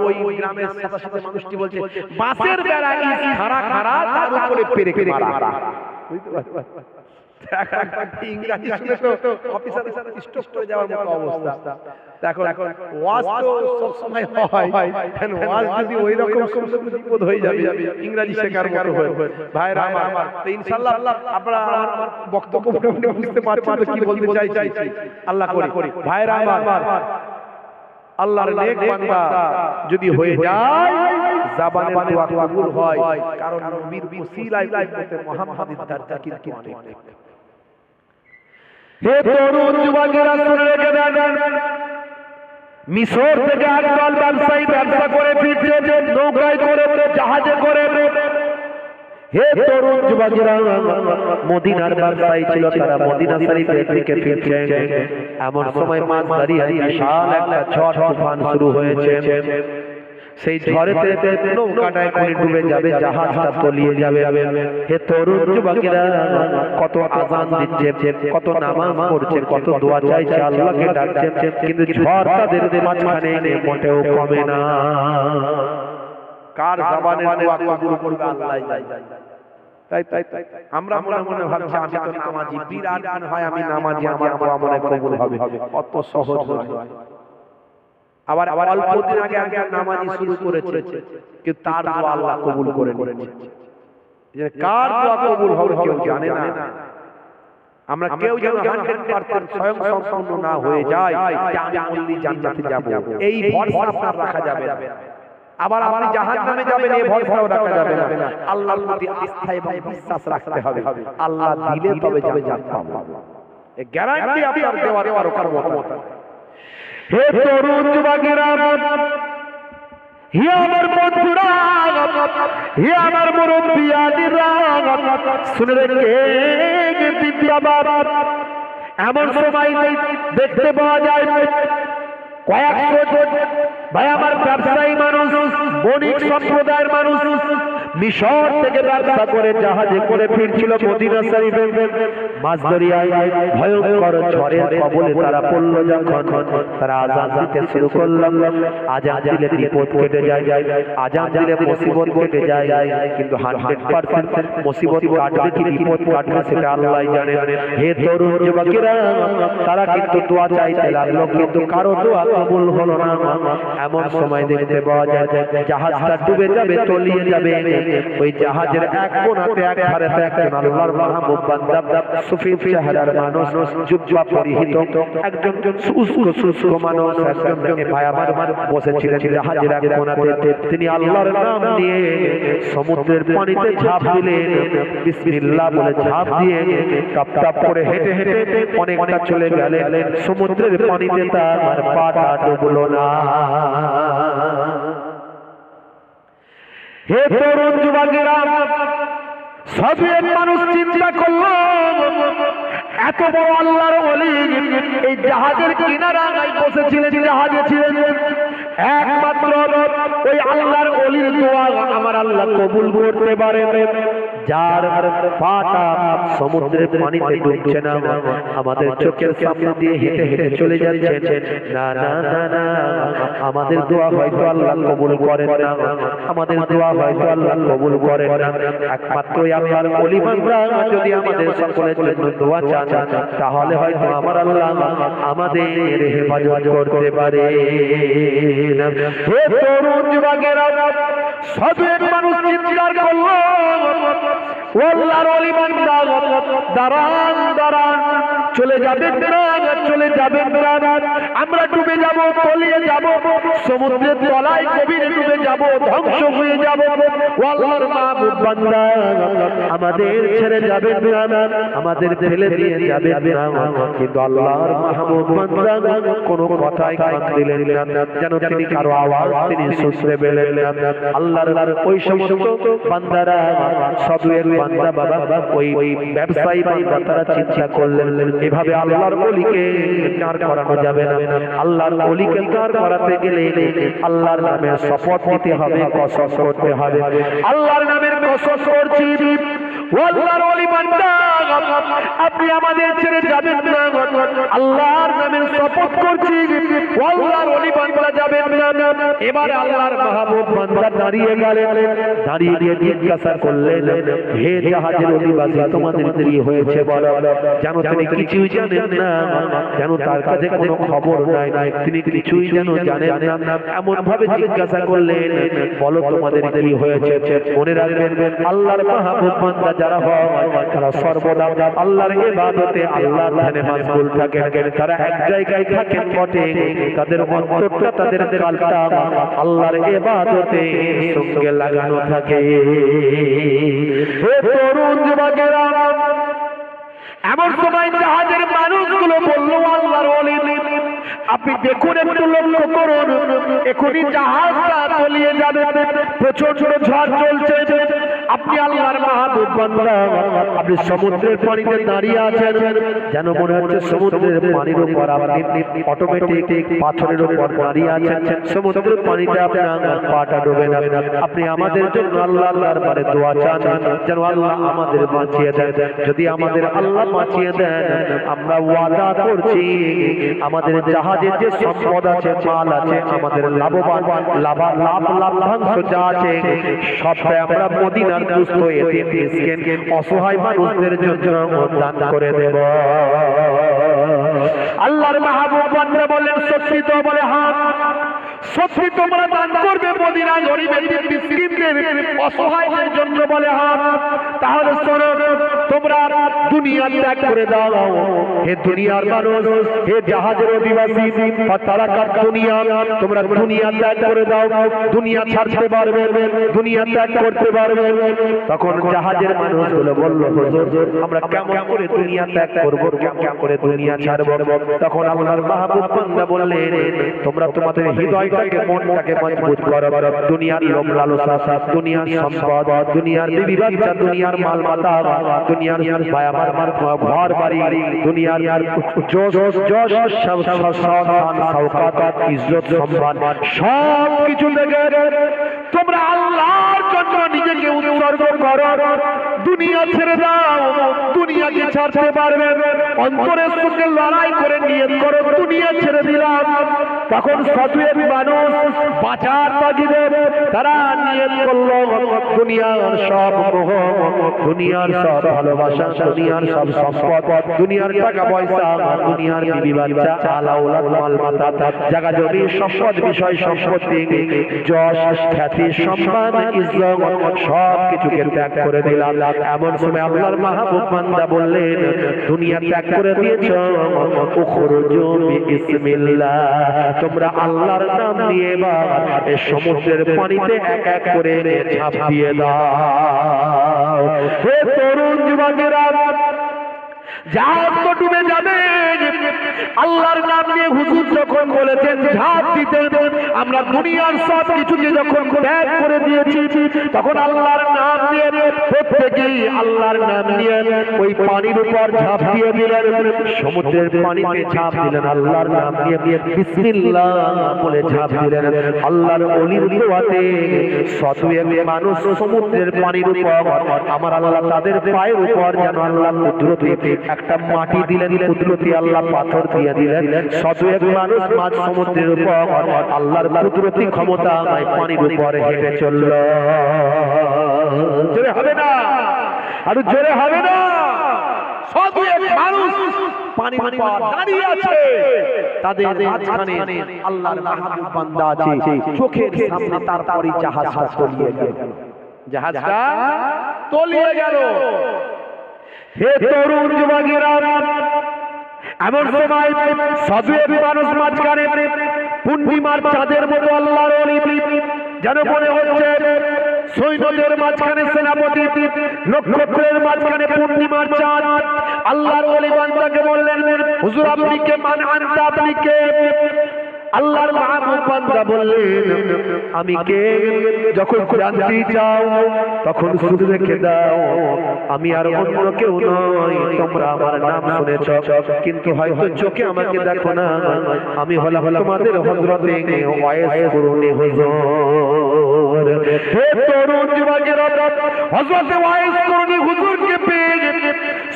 ওই গ্রামের সাথে মানুষটি বলছে বাসের বেড়া ইজ খাড়া তার উপরে পেরেকে মারা বুঝতে পারছেন ইংরেজি শুনে তো অফিসার স্টপ করে যাওয়ার মতো অবস্থা এখন ওয়াজ তো সব সময় হয় কেন ওয়াজ যদি ওই রকম বিপদ হয়ে যাবে ইংরেজি শেখার মতো হয় ভাইরা আমার তো ইনশাআল্লাহ আপনারা আমার বক্তব্য বুঝতে পারছেন তো কি বলতে চাইছি আল্লাহ করি ভাইরা আমার আল্লাহর নেক বান্দা যদি হয়ে যায় জবানের দোয়া কবুল হয় কারণ নবীর ওসিলায় উম্মতে মুহাম্মাদের দরজা কিন্তু অনেক হে তরুণ যুবকেরা শুনে রেখে দেন মিশর থেকে একদল ব্যবসায়ী ব্যবসা করে ফিরছে নৌকায় করে জাহাজে করে হে তরুণ যুবকেরা মদিনার ব্যবসায়ী ছিল তারা মদিনা শরীফের দিকে ফিরছে এমন সময় মাছ দাঁড়িয়ে বিশাল একটা ঝড় তুফান শুরু হয়েছে সেই ঝড়েতে নৌকাটায় করে ডুবে যাবে জাহাজটা তলিয়ে যাবে হে তরুণ যুবকেরা কত আযান দিচ্ছে কত নামাজ পড়ছে কত দোয়া চাইছে আল্লাহকে ডাকছে কিন্তু ঝড় তাদের মাঝখানে মোটেও কমে না কার জবানের দোয়া কবুল করবে আল্লাহ তাই আমরা মনে ভাবছি আমি তো নামাজি বিরাট হয় আমি নামাজি আমার দোয়া মনে কবুল হবে অত সহজ নয় আবার অল্প দিন আগে নামাজি শুরু করেছে কিন্তু তার দোয়া আল্লাহ কবুল করে নিয়েছে যে কার দোয়া কবুল হবে কেউ জানে না আমরা কেউ যেন 100% স্বয়ং সম্পূর্ণ না হয়ে যায় যে আমি ওলি জান্নাতে যাব এই ভরসা আপনার রাখা যাবে না আবার আপনি জাহান্নামে যাবেন এই ভরসাও রাখা যাবে না আল্লাহর প্রতি আস্থা এবং বিশ্বাস রাখতে হবে আল্লাহ দিলে তবে জান্নাত পাবো এই গ্যারান্টি আপনার দেওয়ার কারো ক্ষমতা হে তরুণ যুবকেরা হে আমার বন্ধুরা হে আমার মুরব্বিয়ানিরা শুনে রেখে জিন্দাবাদ এমন সময় দেখতে পাওয়া যায় কয়েকশো ভাই আমার ব্যবসায়ী মানুষ বণিক সম্প্রদায়ের মানুষ মিশর থেকে ব্যবসা করে জাহাজে করে ফিরছিল মদিনা শরীফে মাঝ দরিয়ায় ভয়ঙ্কর ঝড়ের কবলে তারা পড়ল যখন তারা আযান দিতে শুরু করল আযান দিলে বিপদ কেটে যায় আযান দিলে মুসিবত কেটে যায় কিন্তু 100% মুসিবত কাটবে কি বিপদ কাটবে সেটা আল্লাহই জানেন হে তরুণ যুবকেরা তারা কিন্তু দোয়া চাইতে লাগলো কিন্তু কারো দোয়া কবুল হলো না এমন সময় দেখতে পাওয়া যায় জাহাজটা ডুবে যাবে তলিয়ে যাবে ওই জাহাজের এক কোণাতে এক ধারেতে একজন আল্লাহর মাহবুব বান্দা সুফি চেহারার মানুষ জুব্বা পরিহিত একজন শুষ্ক মানুষ একজন ভাই আমার বসেছিলেন জাহাজের এক কোণাতে তিনি আল্লাহর নাম নিয়ে সমুদ্রের পানিতে ঝাঁপ দিলেন বিসমিল্লাহ বলে ঝাঁপ দিয়ে টপ টপ করে হেঁটে হেঁটে অনেকটা চলে গেলেন সমুদ্রের পানিতে তার পাটা ডুবলো না হে তরুণ যুবকেরা সবের মানুষ চিন্তা করলো এত বড় আল্লাহর ওলি এই জাহাজের কিনারায় বসেছিলেন জাহাজে ছিলেন একমাত্র ওই আল্লাহর ওলির দোয়া আমার আল্লাহ কবুল করতে পারে যার পাটা সমুদ্রের পানিতে ডুবছে না, আমাদের চোখের সামনে দিয়ে হেঁটে হেঁটে চলে যাচ্ছে, না না না না, আমাদের দোয়া হয়তো আল্লাহ কবুল করেন না, আমাদের দোয়া হয়তো আল্লাহ কবুল করেন না। একমাত্র আল্লাহর ওলি বান্দা যদি আমাদের সকলের জন্য দোয়া চান, তাহলে হয়তো আমার আল্লাহ আমাদের হেফাজত করতে পারে। হে তরুণ যুবকেরা, সাধু এক মানুষ চিৎকার করলো, ও আল্লাহর ওলি বান্দা, দাঁড়ান দাঁড়ান, চলে যাবেন না, চলে যাবেন না, আমরা ডুবে যাব, তলিয়ে যাব, সমুদ্রের তলায় গভীরে ডুবে যাব, ধ্বংস হয়ে যাব। ও আল্লাহর মাহবুব বান্দা, আমাদের ছেড়ে যাবেন না, আমাদের ফেলে দিয়ে যাবেন না। কিন্তু আল্লাহর মাহবুব বান্দা কোনো কথাই কান দিলেন না, যেন তিনি কারো আওয়াজ তিনি শুনতে পেলেন না। আল্লাহর ওই সমস্ত বান্দারা, সাধু এক বান্দা বাবা, ওই ব্যবসায়ী বান্দা, তারা চিন্তা করলেন এভাবে আল্লাহর ওলিকে কার করানো যাবে না, আল্লাহর ওলিকে কার করাতে গেলে আল্লাহর নামের শপথ নিতে হবে, কসম করতে হবে। আল্লাহর নামের কসম করছি, ও আল্লাহর ওলি বান্দা, আপনি আমাদের ছেড়ে যাবেন না, আল্লাহর নামের শপথ করছি, ও আল্লাহর ওলি বান্দা যাবেন না। এবার আল্লাহর মাহবুব বান্দা দাঁড়িয়ে গেলেন, দাঁড়িয়ে গিয়ে জিজ্ঞাসা করলেন, হে জাহাজের অধিবাসী, তোমাদের কি হয়েছে বলো। যেন তিনি কিছুই জানেন না, যেন তার কাছে কোনো খবর নাই, তিনি কিছুই যেন জানেন না, এমন ভাবে জিজ্ঞাসা করলেন, বলো তোমাদের কি হয়েছে। মনে রাখবেন, আল্লাহর মাহবুব বান্দা যারা হয়, তারা সর্বদা আল্লাহর ইবাদতে, আল্লাহর ধ্যানে মাশগুল থাকেন, তারা এক জায়গায় থাকেন বটে, তাদের অন্তরটা, তাদের কালটা আল্লাহর ইবাদতে সঙ্গে লাগানো থাকে। হে তরুণ যুবকেরা, এমন সময় জাহাজের মানুষগুলো বললো, আল্লাহর ওলি, আপনি দেখুন, একটু লক্ষ্য করুন, এখনই জাহাজটা তলিয়ে যাবে, প্রচন্ড ঝড় চলছে, আপনি আল্লাহর মাহবুব বান্দা, আপনি সমুদ্রের পানিতে দাঁড়িয়ে আছেন, যেন মনে হচ্ছে সমুদ্রের পানির উপর আপনি অটোমেটিক পাথরের উপর দাঁড়িয়ে আছেন, সমুদ্রের পানিতে আপনার পাটা ডুবে না। আপনি আমাদের জন্য আল্লাহর দরবারে দোয়া চান, যেন আল্লাহ আমাদের বাঁচিয়ে দেন। যদি আমাদের আল্লাহ বাঁচিয়ে দেন, আমরা ওয়াদা করছি, আমাদের জাহাজের যে সম্পদ আছে, মাল আছে, আমাদের লাভাংশ যা আছে, সবটাই আমরা মদিনার দুস্থ এতিম মিসকিন অসহায় মানুষদের জন্য দান করে দেব। আল্লাহর মাহবুব বান্দা বলেন, সত্যি তো? বলে হ্যাঁ, সত্যি তোমরা দান করবে মদিনা গরিব এতিম মিসকিনদের অসহায়দের জন্য? বলে হ্যাঁ। তাহলে শোনো, তোমরা দুনিয়া ত্যাগ করে দাও। হে দুনিয়ার মানুষ, হে জাহাজের অধিবাসী, তারাকার দুনিয়া, তোমরা দুনিয়া ত্যাগ করে দাও, দুনিয়া ছাড়তে পারবে, দুনিয়া ত্যাগ করতে পারবে। তখন জাহাজের মানুষগুলো বলল, হুজুর, আমরা কেমন করে দুনিয়া ত্যাগ করব, কেমন করে দুনিয়া ছাড়ব? তখন আল্লাহর মাহবুব বান্দা বললেন, তোমরা তোমাদের হৃদয়টাকে, মনটাকে মজবুত করো। দুনিয়ার লোভ লালসা, দুনিয়ার সম্পদ, দুনিয়ার বিবি বাচ্চা, দুনিয়ার মাল মাতা, দুনিয়ার ঘর বাড়ি, দুনিয়ার ইজ্জত সম্মান, সব কিছু থেকে তোমরা আল্লাহর জন্য নিজেকে উৎসর্গ করো, দুনিয়া ছেড়ে দাও। দুনিয়াকে ছাড়তে পারবে, অন্তরের সঙ্গে লড়াই করে নিয়ত করো, দুনিয়া ছেড়ে দিলাম। তখন সাধুয়ের মানুষ বাঁচার তাগিদে তারা নিয়ত করলো, দুনিয়ার সব মোহ, দুনিয়ার সব ভালোবাসা, দুনিয়ার সব সম্পদ, দুনিয়ার টাকা পয়সা, দুনিয়ার বিবি বাচ্চা, আলা ওলাদ, মাল মাতা, জায়গা জমি, সম্পদ, বিষয় সম্পত্তি, যশ খ্যাতি, সম্মান, ইজ্জত, সব কিছুকে ত্যাগ করে দিলাম। এমন সময় আল্লাহর মাহবুব বান্দা বললেন, দুনিয়া ত্যাগ করে দিয়েছো, উখরুজু বিইসমিল্লাহ, তোমরা আল্লাহর নাম নিয়ে এবার এই সমুদ্রের পানিতে এক এক করে ঝাঁপ দিয়ে দাও। হে তরুণ যুবকেরা, জাহাজ তো ডুবে যাবে। আল্লাহর নাম নিয়ে হুজুর যখন বলেছেন ঝাঁপ দিতে, আমরা দুনিয়ার সব কিছুকে যখন ত্যাগ করে দিয়েছি, তখন আল্লাহর নাম নিয়ে প্রত্যেকেই আল্লাহর নাম নিয়ে ওই পানির উপর ঝাঁপ দিয়ে দিলেন। সমুদ্রের পানিতে ঝাঁপ দিলেন, আল্লাহর নাম নিয়ে বিসমিল্লাহ বলে ঝাঁপ দিলেন। আল্লাহর ওলির দোয়াতে শত এক মানুষ সমুদ্রের পানির উপর আমার আল্লাহ তাদের পায়ের উপর যেন আল্লাহ কুদরতি একটা মাটি দিলেন, কুদরতি আল্লাহ পাথর দিয়ে দিলেন। শত এক মানুষ মাঝ সমুদ্রের উপর আল্লাহর কুদরতি ক্ষমতা পানির উপরে হেঁটে চলল। জোরে হবে না, আর জোরে হবে না। শত এক মানুষ পানির উপর দাঁড়িয়ে আছে, তাদের মাঝখানে আল্লাহর মাহবুব বান্দা আছে, চোখের সামনে তারপরই জাহাজটা তলিয়ে গেল। জাহাজটা তলিয়ে গেল। হে তরুণ যুবকেরা, এমন সময় সাধুয়ের মানুষ মাঝখানে পূর্ণিমার চাঁদের মতো আল্লাহর ওলি যেন মনে হচ্ছে। সৈন্যদের মাঝখানে সেনাপতি, নক্ষত্রের মাঝখানে পূর্ণিমার চাঁদ। আল্লাহর ওলি বান্দাকে বললেন, হুজুর আপনি কে? মান আনতা, আপনি কে? আল্লাহর মাহবুব বান্দা বললেন, আমি কে? যখন জানতে চাও তখন শুধু রেখে দাও, আমি আর অন্য কেউ নয়। তোমরা আমার নাম শুনেছ কিন্তু হয়তো চোখে আমাকে দেখো না। আমি হলাম তোমাদের হযরতে ওয়াইস করুনি হুজুর। হে তরুণ যুবকেরা, হযরতে ওয়াইস করুনি হুজুরকে পেয়ে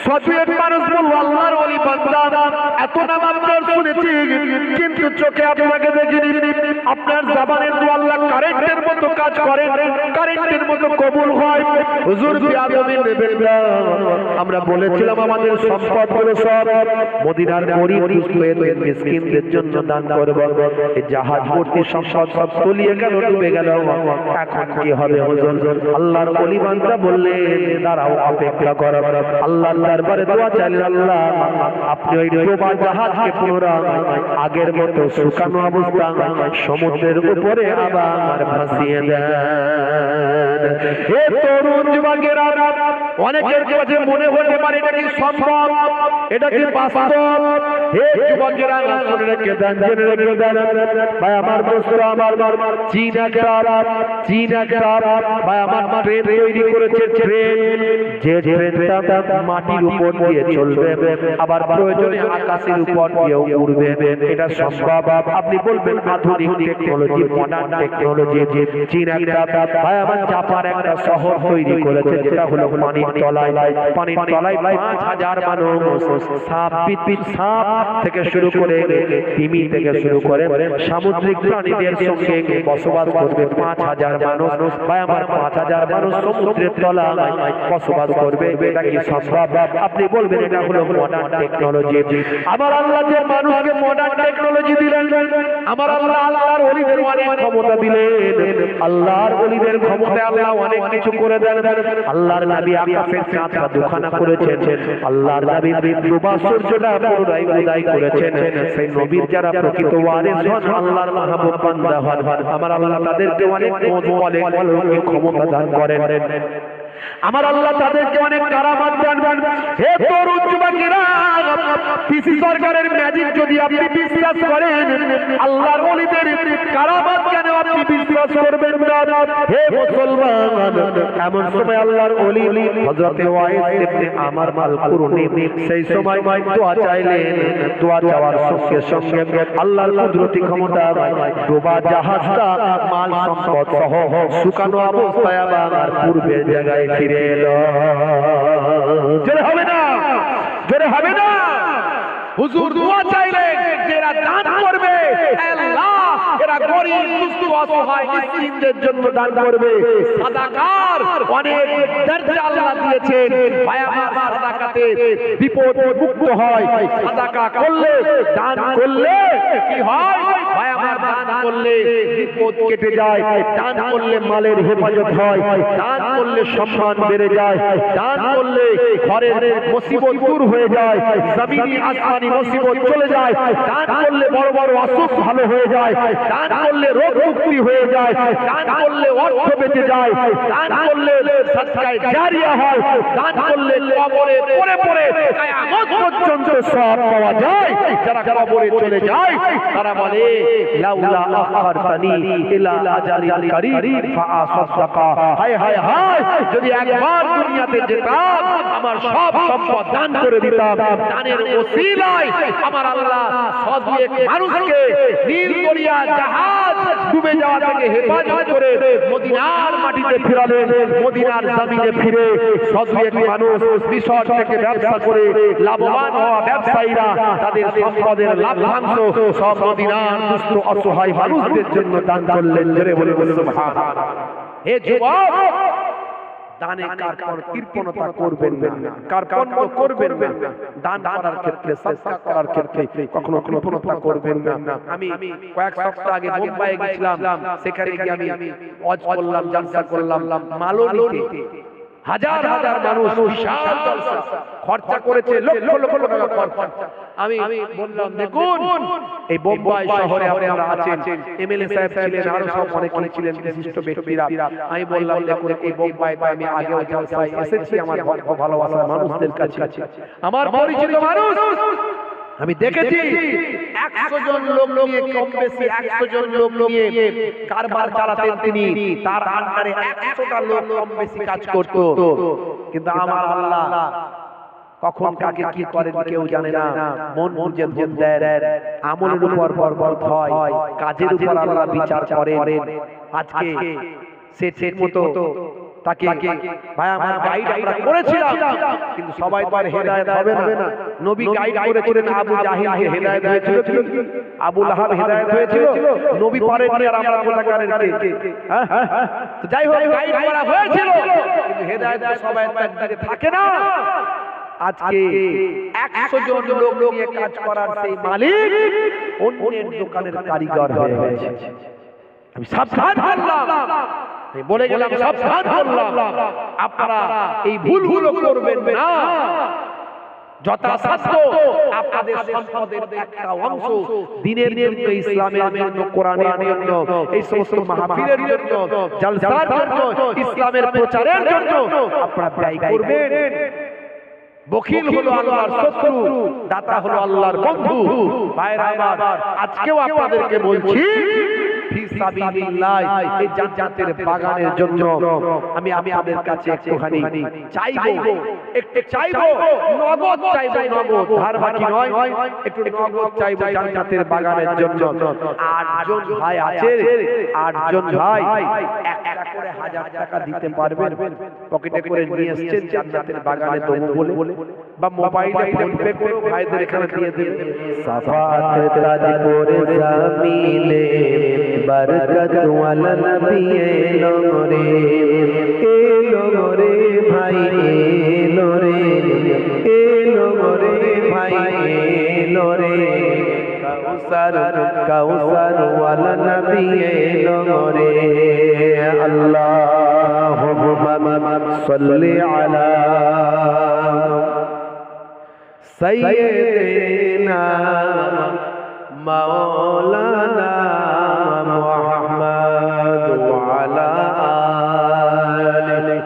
সচেতন মানুষ বলল, আল্লাহর ওলি বান্দা, এত নাম আপনার শুনেছি কিন্তু চোখে আপনাকে দেখিনি। আপনার জবানের তো আল্লাহ কারেন্টের মতো কাজ করে, কারেন্টের মতো কবুল হয়। হুজুর বিয়াদবি নেবেন না। আমরা বলেছিলাম আমাদের সম্পদ হলো সব মদিনার গরিব মিসকিনদের জন্য দান করব। এই জাহাজ ভর্তি সম্পদ সব তলিয়ে গেল, ডুবে গেল, এখন কি হবে হুজুর? আল্লাহর ওলি বান্দা বললেন, দাঁড়াও, অপেক্ষা করো। আল্লাহর দরবারে দোয়া চাইলেন, আল্লাহ আপনি ওই ডোবা জাহাজকে পুনরায় আগের মতো শুকানো অবস্থা সমুদ্রের উপরে আবার ভাসিয়ে দেন। হে তরুণ যুবকেরা, অনেকের কাছে মনে হতে পারে এটা কি সম্ভব, এটা কি বাস্তব? হে যুবকেরা, শুনে রেখে দেন, জেনে রেখে দেন ভাই আমার, দোস্ত আমার, চীন একটা ভাই আমার ট্রেন তৈরি করেছে। ট্রেন, যে ট্রেনটা মাটির উপর দিয়ে চলবে, আবার প্রয়োজনে আকাশের উপর দিয়েও উড়বে। এটা সম্ভব? আপনি বলবেন আধুনিক টেকনোলজি, মডার্ন টেকনোলজি। চীন একটা ভাই আমার জাপান একটা শহর তৈরি করেছে, যেটা হলো পানির তলায়। পানির তলায় 5000 মানুষ, সাপ থেকে শুরু করে তিমি থেকে শুরু করে সামুদ্রিক প্রাণীদের সঙ্গে বসবাস করবে 5000 মানুষ। ভাই আমার 5000 মানুষ সমুদ্রের তলায় বসবাস করবে। এটা কি সম্ভব? আপনি বলবেন এটা হলো মডার্ন টেকনোলজি। আমার আল্লাহ যে মানুষকে মডার্ন টেকনোলজি দিলেন, আমার আল্লাহ আল্লাহর ওলিদের অনেক ক্ষমতা দিলেন। আল্লাহর ওলিদের ক্ষমতা আল্লাহ অনেক কিছু করে দেন। আল্লাহর নবী আকাশের চাঁদটা দুখানা করেছেন, আল্লাহর নবী ডুবা সূর্যটা পুরোটাই উদয় করেছেন। সেই নবীর যারা প্রকৃত ওয়ারিস হন, আল্লাহর মাহবুব বান্দা হন, আমার আল্লাহ তাদেরকে অনেক ক্ষমতা দান করেন। আমার আল্লাহ তাদেরকে অনেক কারামাত দান করেন। হে তরুণ যুবকেরা, পিসি সরকারের ম্যাজিক যদি আপনি বিশ্বাস করেন, আল্লাহর ওলিদের কারামাত কেন আপনি বিশ্বাস করবেন না? হে মুসলমান, এমন সময় আল্লাহর ওলি হযরতে ওয়াইস ইবনে আমার মাল কুরুনি সেই সময় দোয়া চাইলেন। দোয়া চাওয়ার সঙ্গে সঙ্গে আল্লাহর কুদরতি ক্ষমতা ডোবা জাহাজটা মাল সম্পদ সহ শুকানো অবস্থায় আবার পূর্বের জায়গায় ফিরে এলো। জোরে হবে না, জোরে হবে না। হুজুর দোয়া চাইলেন, যারা দান করবে আল্লাহ এরা গরিব দুস্থ অসহায় মিসকিনদের জন্য দান করবে। সাদাকার অনেক দরজা আল্লাহ দিয়েছেন। ভাই আমার, সাদাকাতে বিপদ মুক্ত হয়। সাদাকা করলে, দান করলে কি হয়? ভাই আমার, দান করলে বিপদ কেটে যায়, দান করলে মালের হেফাজত হয়, দান করলে সম্মান বেড়ে যায়, দান করলে ঘরের মুসিবত দূর হয়ে যায়, জমিনি আসমানি মুসিবত চলে যায়, দান করলে বড় বড় অসুখ ভালো হয়ে যায়, দান করলে রোগ মুক্তি হয়ে যায়, দান করলে অর্থ বেঁচে যায়, দান করলে সদকায়ে জারিয়া হয়, দান করলে কবরে পড়ে পড়ে কিয়ামত কিয়ামত পর্যন্ত সওয়াব পাওয়া যায়। যারা কবরে চলে যায় তারা বলে লাউলা আখারতানি ইলা আজালিন কারীম ফাআসাদাকা, হায় হায় হায়, যদি একবার দুনিয়াতে যেতাম আমার সব সম্পদ দান করে দিতাম, দানের ওসিলায় আমার আল্লাহ সদিক মানুষকে নীল দরিয়া জাহাজ ডুবে যাওয়া থেকে হেফাজত করে মদিনার মাটিতে ফিরালেন। মদিনার জমিনে ফিরে সদিক মানুষ মিশর থেকে ব্যবসা করে লাভবান হওয়া ব্যবসায়ীরা তাদের সম্পদের লাভাংশ সব মদিনার দুস্থ অসহায় মানুষদের জন্য দান করলেন। জোরে বলে সুবহানাল্লাহ। হে যুবক, দানে কার কৃপণতা করবেন না, কার্পণ্য করবেন না। দান করার ক্ষেত্রে, সাদকা করার ক্ষেত্রে কখনো কৃপণতা করবেন না। আমি কয়েক সপ্তাহ আগে মুম্বাই গেছিলাম, সেখানে গিয়ে আমি ওয়াজ করলাম, জালসা করলাম মালনীতে। হাজার হাজার মানুষ বিশাল জলসা খরচা করেছে, লক্ষ লক্ষ টাকা খরচা। আমি বললাম দেখুন এই বোম্বাই শহরে আপনারা আছেন, এমএলএ সাহেব ছিলেন, আরো সব অনেকে ছিলেন বিশিষ্ট ব্যক্তিরা। আমি বললাম দেখুন এই বোম্বাইতে আমি আগেও জলসায় এসেছি, আমার ভালোবাসার মানুষদের কাছে, আমার পরিচিত মানুষ আমি দেখেছি 100 জন লোক নিয়ে, কম বেশি 100 জন লোক নিয়ে কারবার চালাতেন তিনি। তার আন্ডারে 100টা লোক কম বেশি কাজ করত। কিন্তু আমার আল্লাহ কখন কাকে কি করেন কেউ জানে না, মন বুঝে ধন দেন। আমলের উপর বরকত হয়, কাজের উপর আল্লাহ বিচার করেন। আজকে সে ঠিক মতো তাকে ভাই আমার গাইড আমরা করেছিলাম, কিন্তু সবাই তো আর হেদায়েত হবে না। নবী গাইড করেছিলেন, আবু জাহিলকে হেদায়েত হয়েছিল, আবু লাহাব হেদায়েত হয়েছিল, নবী পারেননি আর আমরা গোলাকারের কে। তো যাই হোক গাইড করা হয়েছিল, কিন্তু হেদায়েত সবাই একদিকে থাকে না। আজকে 100 জন লোক নিয়ে কাজ করার সেই মালিক অন্যের দোকানের কারিগর হয়ে গেছে। আমি সাবধান করলাম, বলে গেলাম সাবধান করলাম, আপনারা এই ভুলগুলো করবেন না। যথাসাধ্য আপনাদের সম্পদের একটা অংশ দ্বীনের জন্য, ইসলামের জন্য, কোরআনের জন্য, এই সমস্ত মাহফিলের জন্য, জলসার জন্য, ইসলামের প্রচারের জন্য আপনারা ব্যয় করবেন। বখিল হলো আল্লাহর শত্রু, দাতা হলো আল্লাহর বন্ধু। ভাইরা আমার, আজকেও আপনাদেরকে বলছি ফি সাবিলিল্লাহ, এই জান্নাতের বাগানের জন্য আমি আপনাদের কাছে একটুখানি চাইবো, একটু চাইবো, নগদ চাইবো, নগদ, ধার বাকি নয়, একটু নগদ চাইবো জান্নাতের বাগানের জন্য। 8 জন ভাই আছে, 8 জন ভাই একটা করে 1000 টাকা দিতে পারবেন? পকেটে করে নিয়ে এসেছেন জান্নাতের বাগানে দেবো বলে, বা মোবাইলে ফোন পে করে ভাইদের এখানে দিয়ে দেবেন। সাফাত তাজ করে জামিলে বরকত ওয়ালা নবী এলো রে ভাই এলো রে ভাই এলো রে, কাউসার ওয়ালা নবী এলো রে। আল্লাহুম্মা সাল্লি আলা সাইয়্যিদিনা মাওলানা মুহাম্মদ ওয়া আলা আলিহি।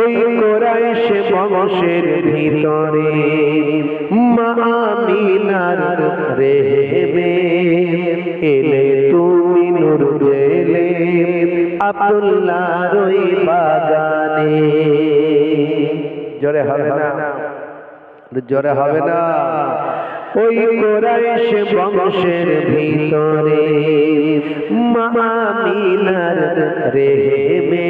ওই কুরাইশ বংশের ভিতরে মা আমিনার রেহেমে এলে তুমি নূর জেলে আব্দুল্লাহর ওই বাগানে। জোরে হবে না, জোরে হবে না। ওই কুরাইশ বংশের ভিতরে মা আমিনার রেহেমে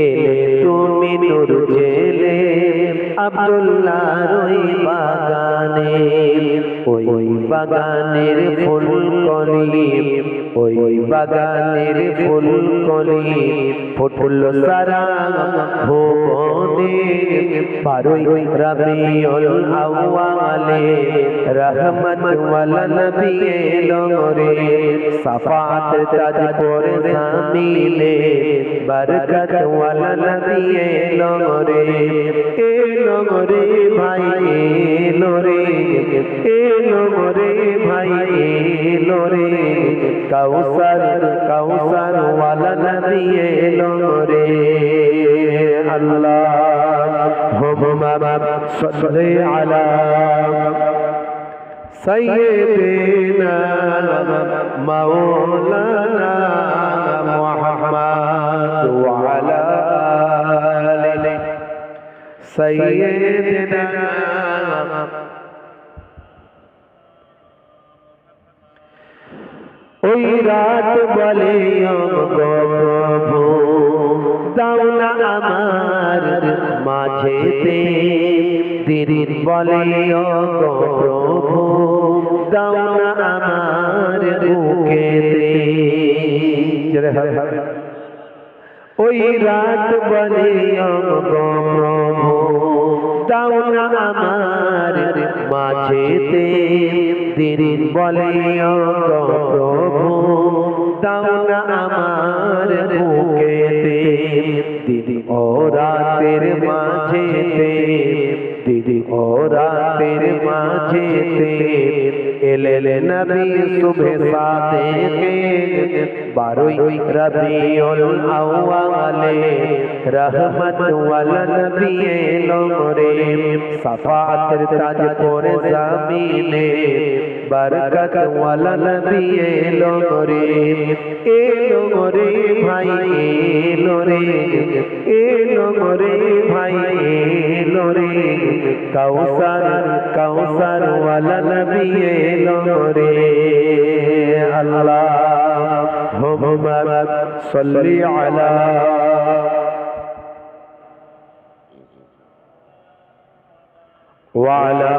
এলে তুমি নূর জেলে আব্দুল্লাহর ওই বাগানে। ওই বাগানের ফুল কলি, ওই বাগানের ফুল কলি ফুটল সারা ভুবনে। 12 রবিউল আউয়ালে রহমত ওয়ালা নবী এলো রে, সাফাত তাজ করে জামিলে বরকত ওয়ালা নবী এলো রে। এলো রে ভাই এলো রে, এলো রে ভাই এলো রে, কাউসার वाला नबी एलो रे अल्लाहुम्मा सल्ली अला सय्यिदिना मौलाना मुहम्मद व अला आलि सय्यिदिना ওই রাত বলে গো প্রভু দাও না আমার মাঝেতে দিন বলে গো প্রভু দাও না আমার বুকেতে ওই রাত বলে গো প্রভু দাও না আমার মাঝেতে দিন বলে গো প্রভু দাও না আমার বুকেতে দিদি ও রাতের মাঝেতে দিদি ও রাতের মাঝেতে এলে নবী সুবহে সাদেকে 12 রবিউল আউয়ালে রহমত ওয়ালা নবী এলো রে সাফাতের তাজ পরে জামিনে বরকত ওয়ালা নবী এলো রে ভাই এলো রে ভাই এলো রে কাউসার ওয়ালা নবী এলো রে আল্লাহুম্মা সাল্লি আলা ওয়া আলা